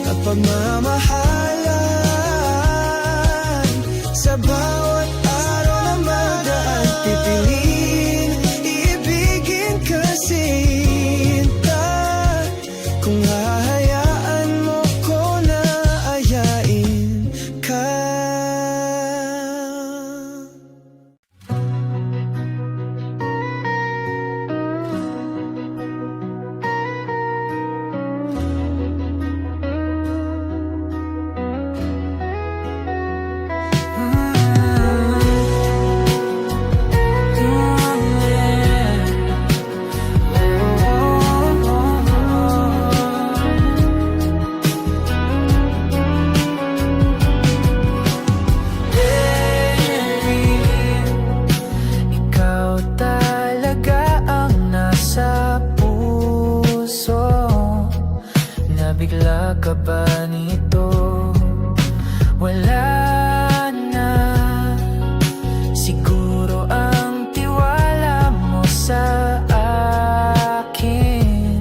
kapagmamahalan. Sa bawat araw na magdaan, pipiliin, iibigin ka sinta. Kung hahayaan mo ko na ayain ka. Ikaw talaga ang nasa puso. Nabigla ka ba nito? Wala na siguro ang tiwala mo sa akin.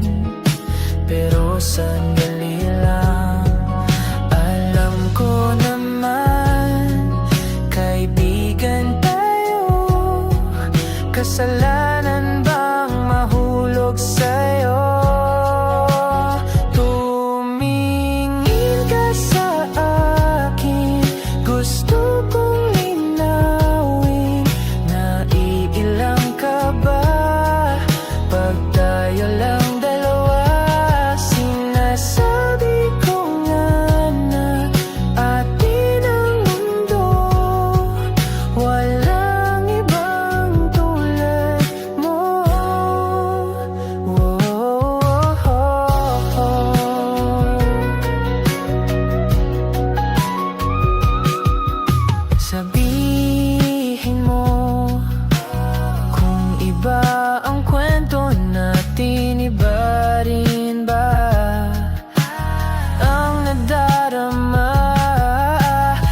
iba rin ba ang nadarama?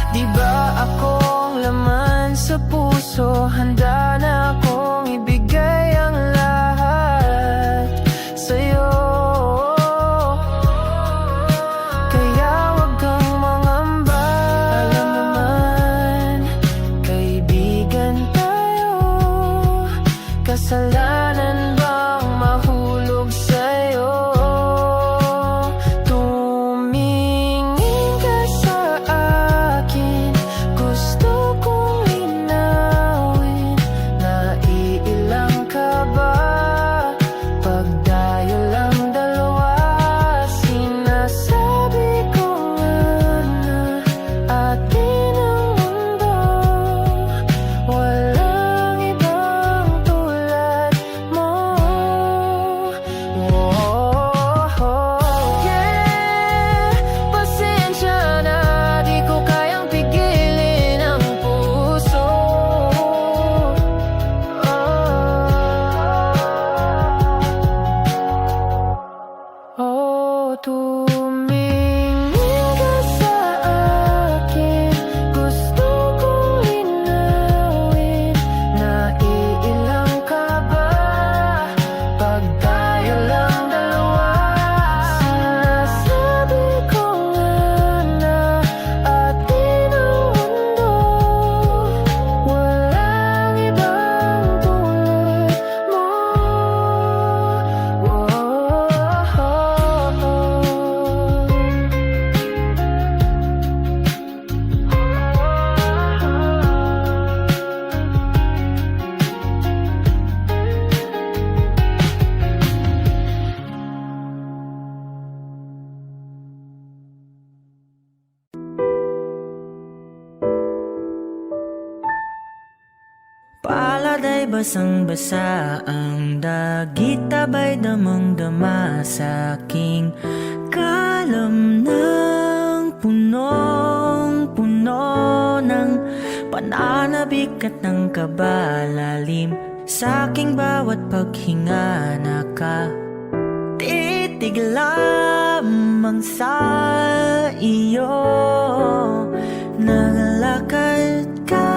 Di ba akong laman sa puso? Handa na akong ibigay ang lahat sa'yo. Kaya wag kang mangamba. Alam naman, kaibigan tayo. Kasalanan bang mahulog sa'yo? Tumingin ka sa akin, gusto kong linawin. Naiilang ka ba? Pagdayo lang dalawa, sinasabi ko nga na atin ang mundo. Walang ibang tulad mo. Yeah, pasensya na, di ko kayang pigilin ang puso. Tumingin ka sa akin, gusto kong linawin. Naiilang ka ba? Pag tayo lang dalawa, sinasabi ko nga na atin ang mundo. Walang ibang tulad mo. Palad ay basang-basa ang dagit, tabay damang-dama sa aking kalam ng punong-puno ng pananabik at ng kabalalim. Sa aking bawat paghinga nakatitig lamang sa iyo. Naglakad ka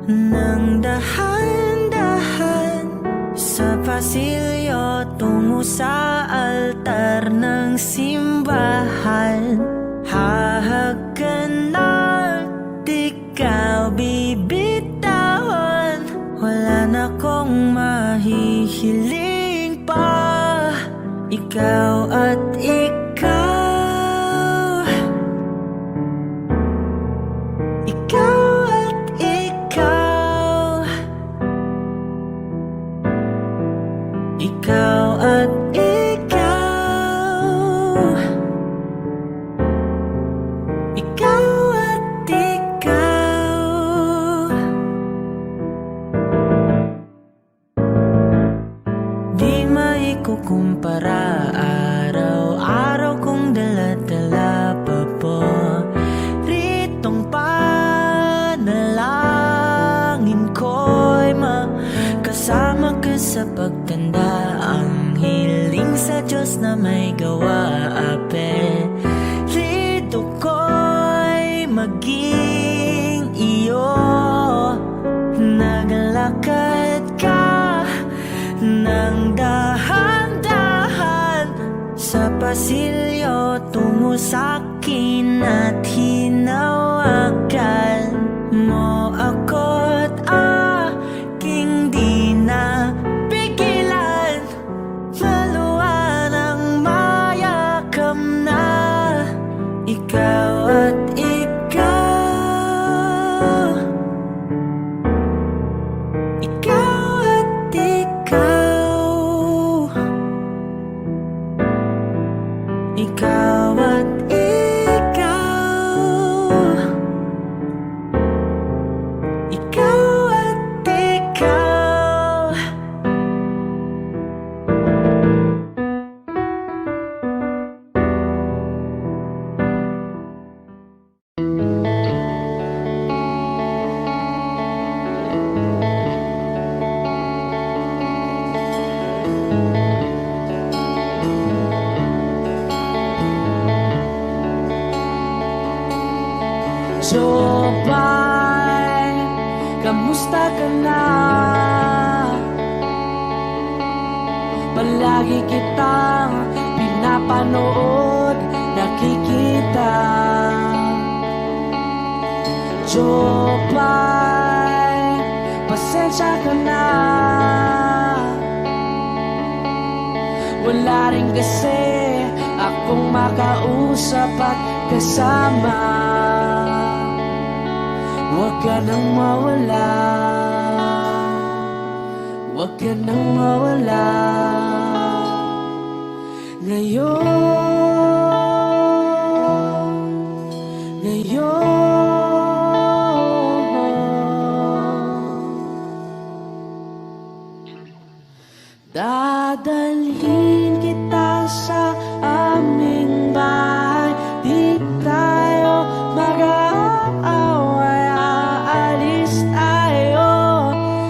nang dahan-dahan sa pasilyo tungo sa altar ng simbahan. Hahagan at ikaw bibitawan, wala na kong mahihiling pa. Ikaw at ikaw, ikaw at ikaw, ikaw at ikaw, ikaw at ikaw. Di maikukumpara, araw-araw kong dala-dala pa po ritong panalangin ko'y makasama ka sa pagtanda. Ang hiling sa Diyos na may gawa, apelyido ko'y maging iyo. Naglakad ka nang dahan-dahan sa pasilyo tungo sa'kin at hinawakan mo ako't aking di na pigilan. Maluwan ang mayakam na ikaw at ikaw, ikaw at ikaw, ikaw at ikaw, lagi kitang pinapanood, nakikita. Jopay, pasensya ka na. Wala rin kasi akong makausap at kasama. Huwag ka nang mawala, huwag ka nang mawala. Dadalhin kita sa aming bahay, di tayo mag-aaway, aalis tayo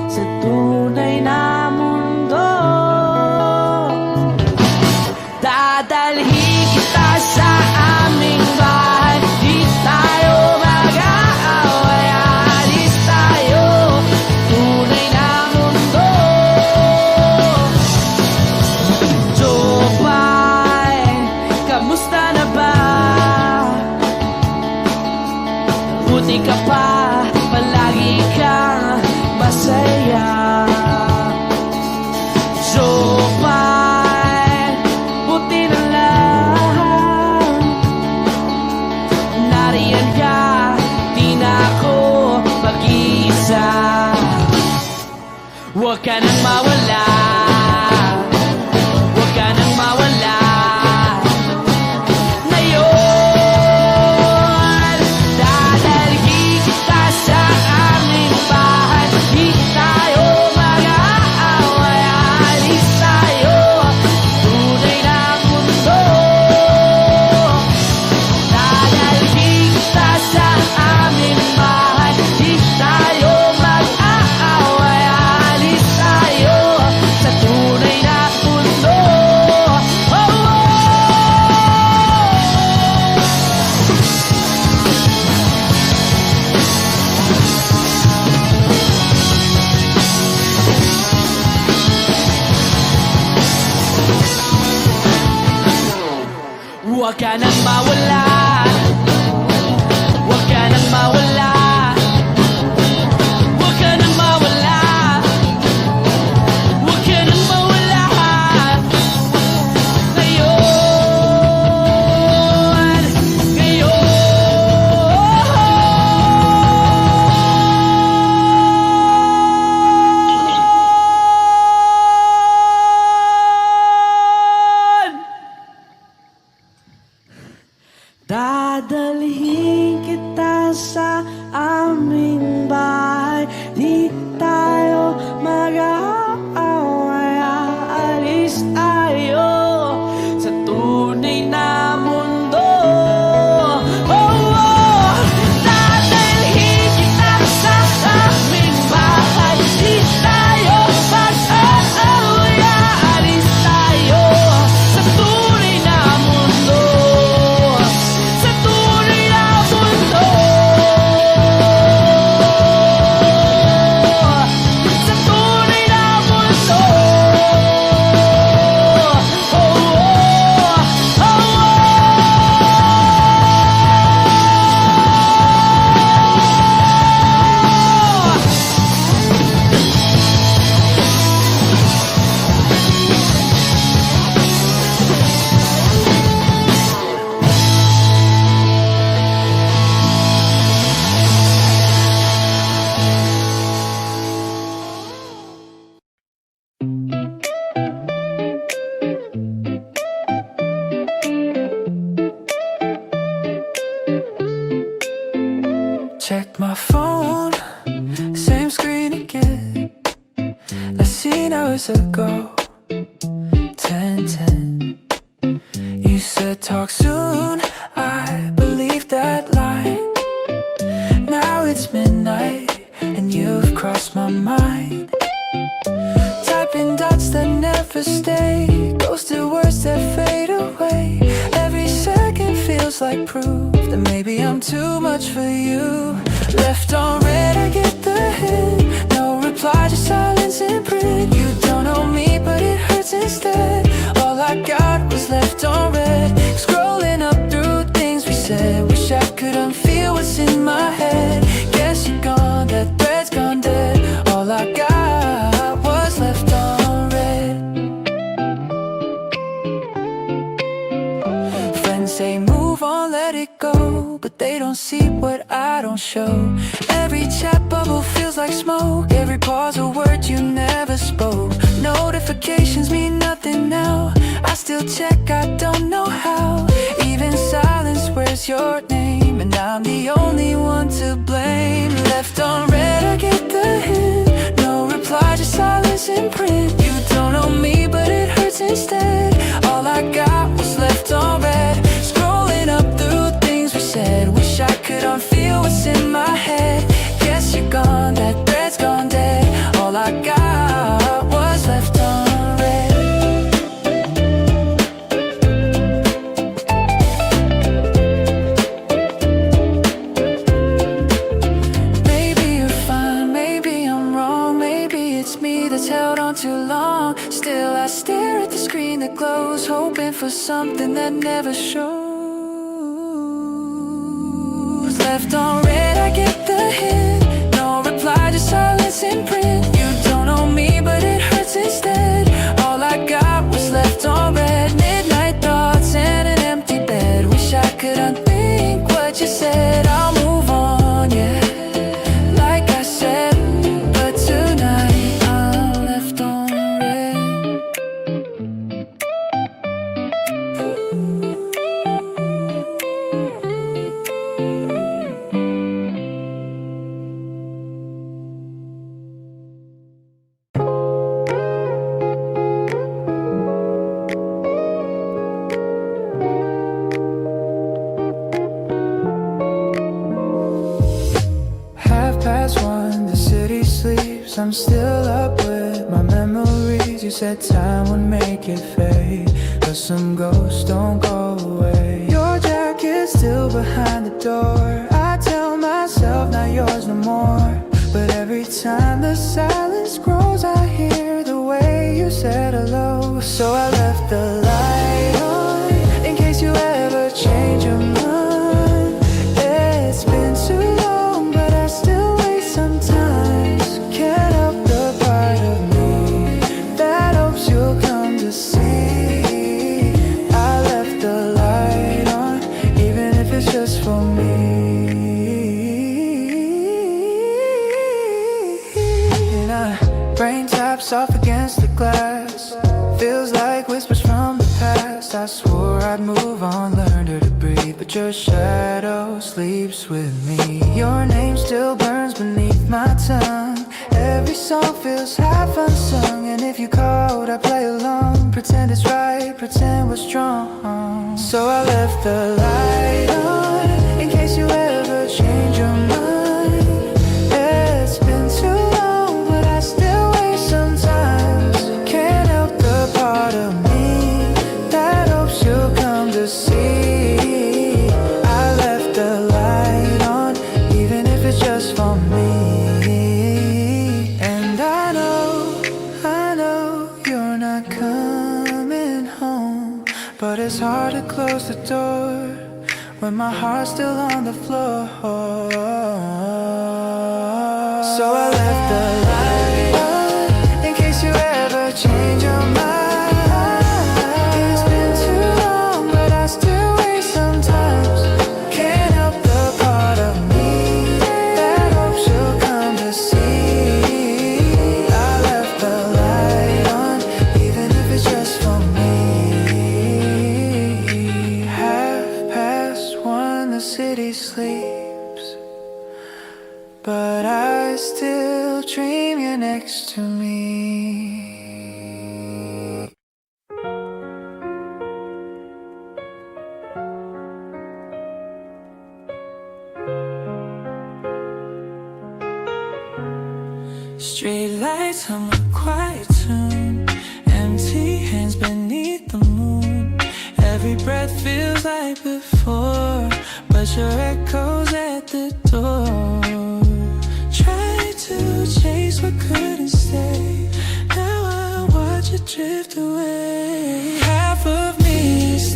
sa tunay na mundo. Dadalhin kita sa aming bahay, di tayo mag-aaway, aalis tayo sa tunay na mundo. Jopay, kamusta na ba? Buti ka pa, palagi kang masaya. Jopay, buti na lang nariyan ka, di na ako mag-iisa. Huwag ka nang mawala, huwag ka nang mawala. Ngayon, dadalhin kita sa aming bahay, di tayo mag-aaway, aalis tayo tunay na mundo. Dadalhin kita sa aming bahay, di tayo mag-aaway, aalis tayo sa tunay na mundo. Oh, oh. Huwag ka nang mawala, huwag ka nang mawala, huwag ka nang mawala, huwag ka nang mawala. Ngayon, dadalhin kita sa aming bahay, di tayo mag-aaway, aalis tayo sa tunay na mundo. Oh, oh. Dadalhin kita sa aming bahay, di tayo mag-aaway, aalis tayo sa tunay na mundo. Sa tunay na mundo. Sa tunay na mundo. Oh, oh, oh, Check my phone, same screen again. Last seen hours ago, 10:10. You said talk soon, I believe that line. Now it's midnight and you've crossed my mind. Typing dots that never stay, ghosted words that fade away. Every second feels like proof that maybe I'm too much for you. Left on red, I get the hint. No reply, just silence in print. You don't know me, but it hurts instead. left on red. Scrolling up through things we said. Wish I could unfeel what's in my head. Guess you're gone, that thread's gone dead. All I got was left on red. Friends say move on, let it go, but they don't see what I don't show. Every chat bubble feels like smoke. Every pause a word you never spoke. Notifications mean nothing now. I still check, I don't know how. Even silence wears your name, and I'm the only one to blame. Left on red, I get the hint. No reply, just silence in print. You don't know me, but it hurts instead. All I got was left on red. Scrolling up through things we said. Wish I could unfeel what's in my head. Guess you're gone, that thread's gone dead. All I got was left on red. Maybe you're fine, maybe I'm wrong. Maybe it's me that's held on too long. Still I stare at the screen that glows, hoping for something that never shows. Left on red, I get the hint. No reply, just silence in print. You don't know me, but it hurts instead. All I got was left on red. Midnight thoughts and an empty bed. Wish I could unthink what you said. I'll move on, yeah, like I said. But tonight I'm left on red. Past one, the city sleeps. I'm still up with my memories. You said time would make it fade, but some ghosts don't go away. Your jacket's still behind the door. I tell myself not yours no more, but every time the silence grows, I hear the way you said hello. So I left the light on in case you ever change your mind. It's been too long, but I still wait sometimes. Can't help the part of me that hopes you'll come to see. I left the light on, even if it's just for me. And brain taps off against the glass. Feels like whispers from the past. I swore I'd move on, learned her to breathe, but your shadow sleeps with me. Your name still burns beneath my tongue. Every song feels half unsung, and if you called, I play along. Pretend it's right, pretend we're strong. So I left the light on in case you ever change your mind. It's been too long, but I still wait sometimes. Can't help the part of me that hopes you'll come to see. I left the light on, even if it's just for me. And I know you're not coming home, but it's hard to close the door when my heart's still on the floor. So I left the light on in case you ever change your mind. It's been too long, but I still wait sometimes. Can't help the part of me that hopes you'll come to see. I left the light on, even if it's just for me. Half past one, the city sleeps, but I still dream you're next to me. Street lights on a quiet tune, empty hands beneath the moon. Every breath feels like before, but your echoes at the door. Tried to chase what couldn't stay. Now I watch it drift away. Half of me is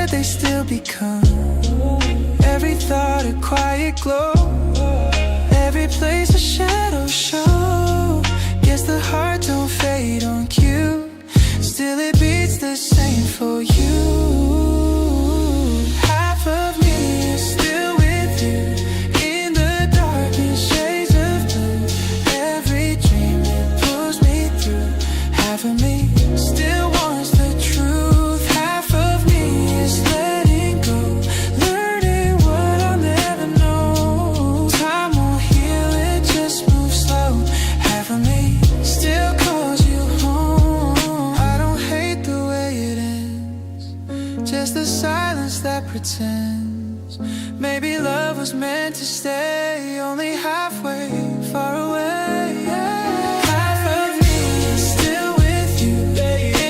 said they still become. Every thought a quiet glow, every place a shadow show. Guess the heart don't fade on cue, still it beats the same for you. Half of me is still with you in the darkest shades of blue. Every dream that pulls me through. Half of me still wants the truth. Half of me is letting go, learning what I'll never know. Time won't heal it, just move slow. Half of me still calls you home. I don't hate the way it ends, just the silence that pretends. Maybe love was meant to stay, only halfway far away. Half of me is still with you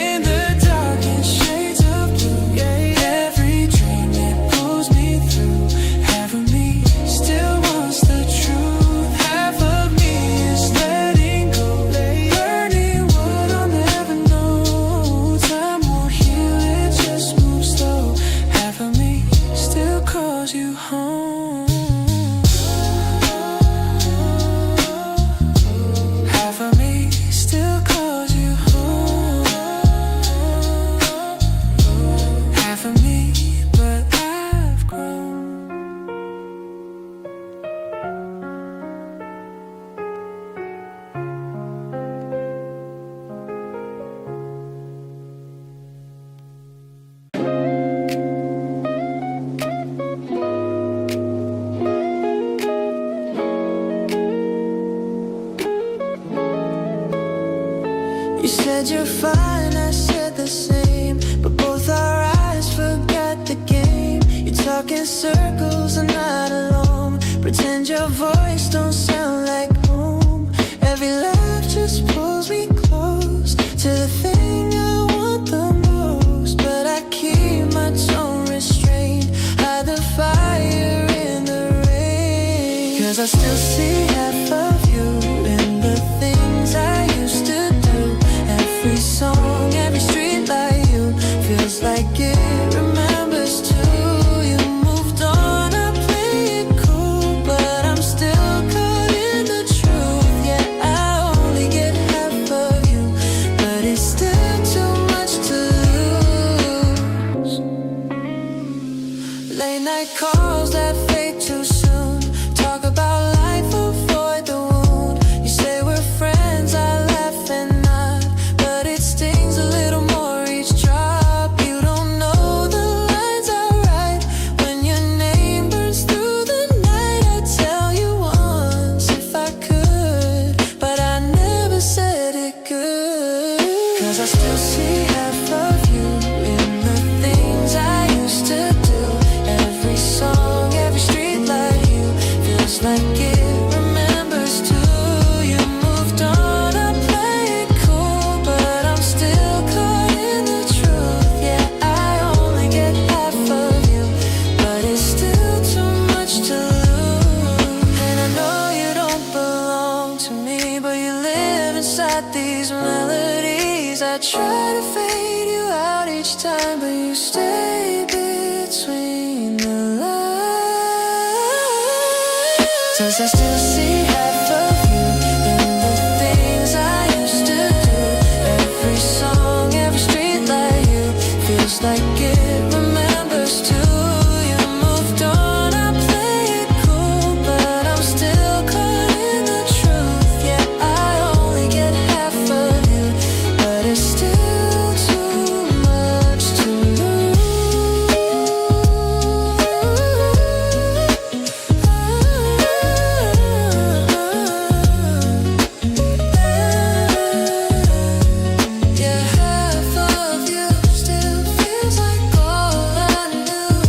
in the darkest shades of blue. Every dream that pulls me through. Half of me still wants the truth. Half of me is letting go, learning what I'll never know. Time won't heal it, just move slow. Half of me still calls you home. Half of me still calls you home. Half of me, but I've grown. You said you're fine, I said the same, but both our eyes forgot the game. You talk in circles and not alone. Pretend your voice don't sound like home. Every laugh just pulls me close to the thing I want the most. But I keep my tone restrained, hide the fire in the rain. 'Cause I still see half of you in the things I used to do. Every song, every street light, you feels like it remembers too. You moved on, I play it cool, but I'm still caught in the truth. Yeah, I only get half of you, but it's still too much to lose. Late night calls that fade too soon. Talk about life, avoid the wound. You say we're friends, I laugh and nod, but it stings a little more each drop. You don't know the lines I write when your name burns through the night. I'd tell you once if I could, but I never said it could. 'Cause I still see half of you in the things I used to do. Every song, every street light, you feels like it remembers too. You moved on, I play it cool, but I'm still caught in the truth. Yeah, I only get half of you, but it's still too much to lose. And I know you don't belong to me, but you live inside these melodies. I try to fade you out each time, but you stay between the lines. 'Cause I still see half of you in the things I used to do. Every song, every street light, you feels like it remembers too. You moved on, I play it cool, but I'm still caught in the truth. Yeah, I only get half of you, but it's still too much to lose. Yeah, half of you still feels like all I knew.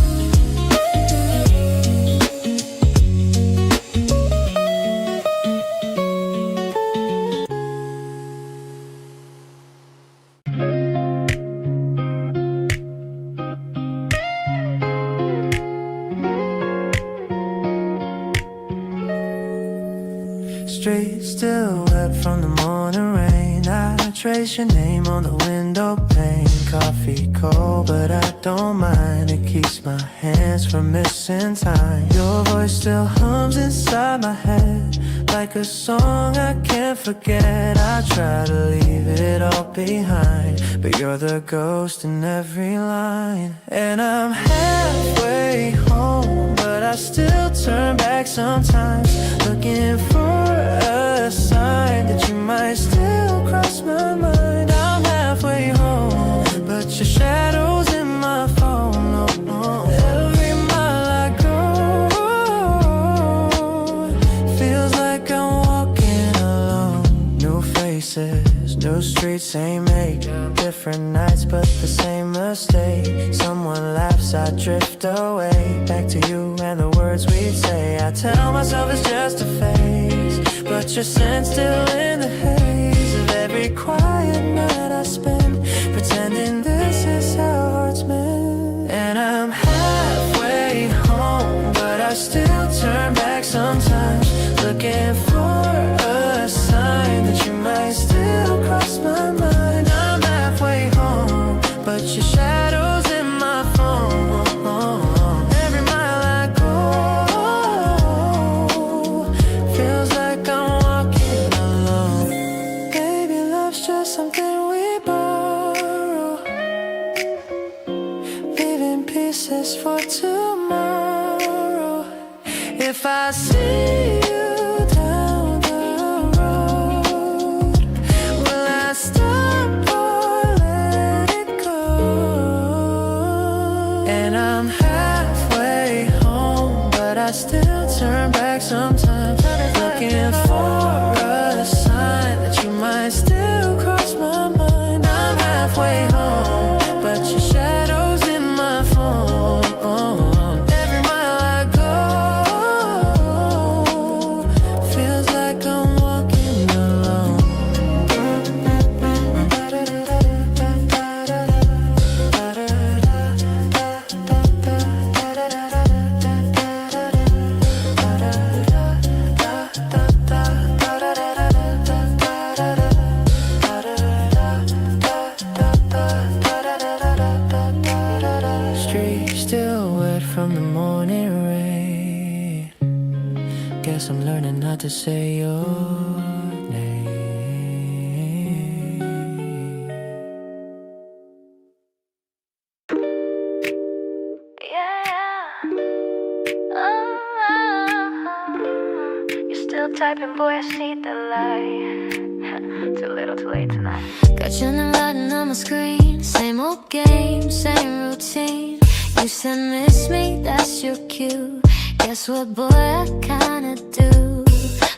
Streets still wet from the morning rain. I trace your name on the window pane. coffee cold, but I don't mind. It keeps my hands from missing time. Your voice still hums inside my head, like a song I can't forget. I try to leave it all behind, but you're the ghost in every line. And I'm halfway home, but I still turn back sometimes, looking for a sign that you might still cross my mind. I'm halfway home, but your shadow's in my phone. Oh, oh. Every mile I go feels like I'm walking alone. New faces, new streets, same makeup, different nights but the same mistake. Someone laughs, I drift away, back to you and the words we'd say. I tell myself it's just a phase, but your scent's still in the haze of every quiet night I spend, pretending this is how hearts mend. And I'm halfway home, but I still turn back sometimes, looking for a sign that you might still cross my mind. I'm halfway home, but your shadow's in my phone. Every mile I go feels like I'm walking alone. Baby, love's just something we borrow, leaving pieces for tomorrow. If I see you down the road, will I stop or let it go? And I'm halfway home, but I still turn back sometimes, looking for a sign that you might still cross my mind. I'm halfway home, but your shadow's in my phone. Every mile I go feels like I'm walking alone. Street still wet from the morning rain. Guess I'm learning not to say your name. You're still typing, boy, I see the light. Too little, too late tonight. Got your name writing on my screen. Same old game, same routine. You said miss me, that's your cue. Guess what, boy, I kinda do.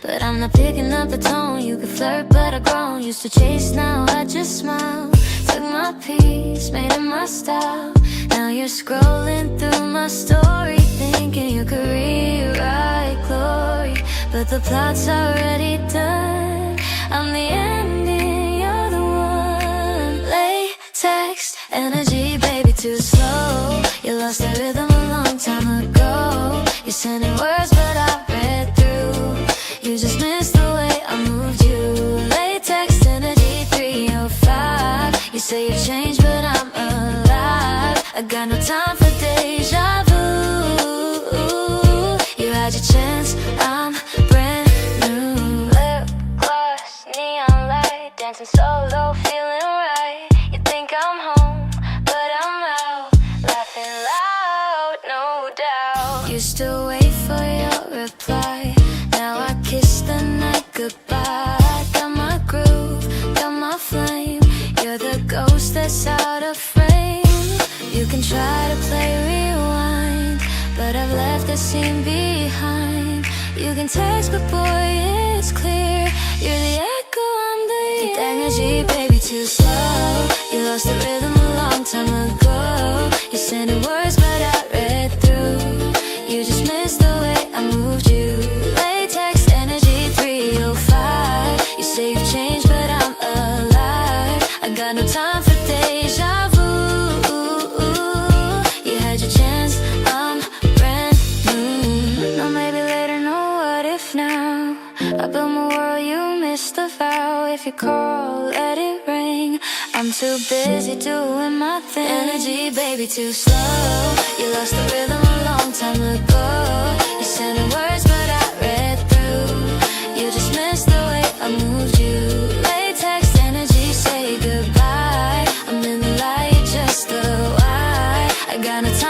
But I'm not picking up the tone. You could flirt, but I've grown. Used to chase, now I just smile. Took my piece, made it my style. Now you're scrolling through my story, thinking you could rewrite glory, but the plot's already done. I'm the ending, you're the one. Latex energy, baby, too slow. You lost the rhythm a long time ago. You're sending words, but I read through. You just missed the way I moved you. Latex energy 305. You say you've changed, but I'm alive. I got no time for deja vu. You had your chance, I'm brand new. Lip gloss, neon light, dancing solo, feeling right. You think I'm home, but I'm out, laughing loud, no doubt. You still wait for your reply. Now I kiss the night goodbye. Got my groove, got my flame. You're the ghost that's out of frame. You can try to play rewind, but I've left the scene behind. You can text, but boy, it's clear. You're the echo, I'm the energy, baby, too slow. You lost the rhythm a long time ago. You're sending words, but I read through. You just missed the way I moved you. Latex energy 305. You say you've changed, but I'm alive. I got no time for deja vu. You had your chance, I'm brand new. No, maybe later, no, what if now? I built my world, you missed the vow. If you call, let it ring. I'm too busy doing my thing. Energy, baby, too slow. You lost the rhythm a long time ago. You sent words, but I read through. You just missed the way I moved you. Latex energy, say goodbye. I'm in the light, just the why. I got no time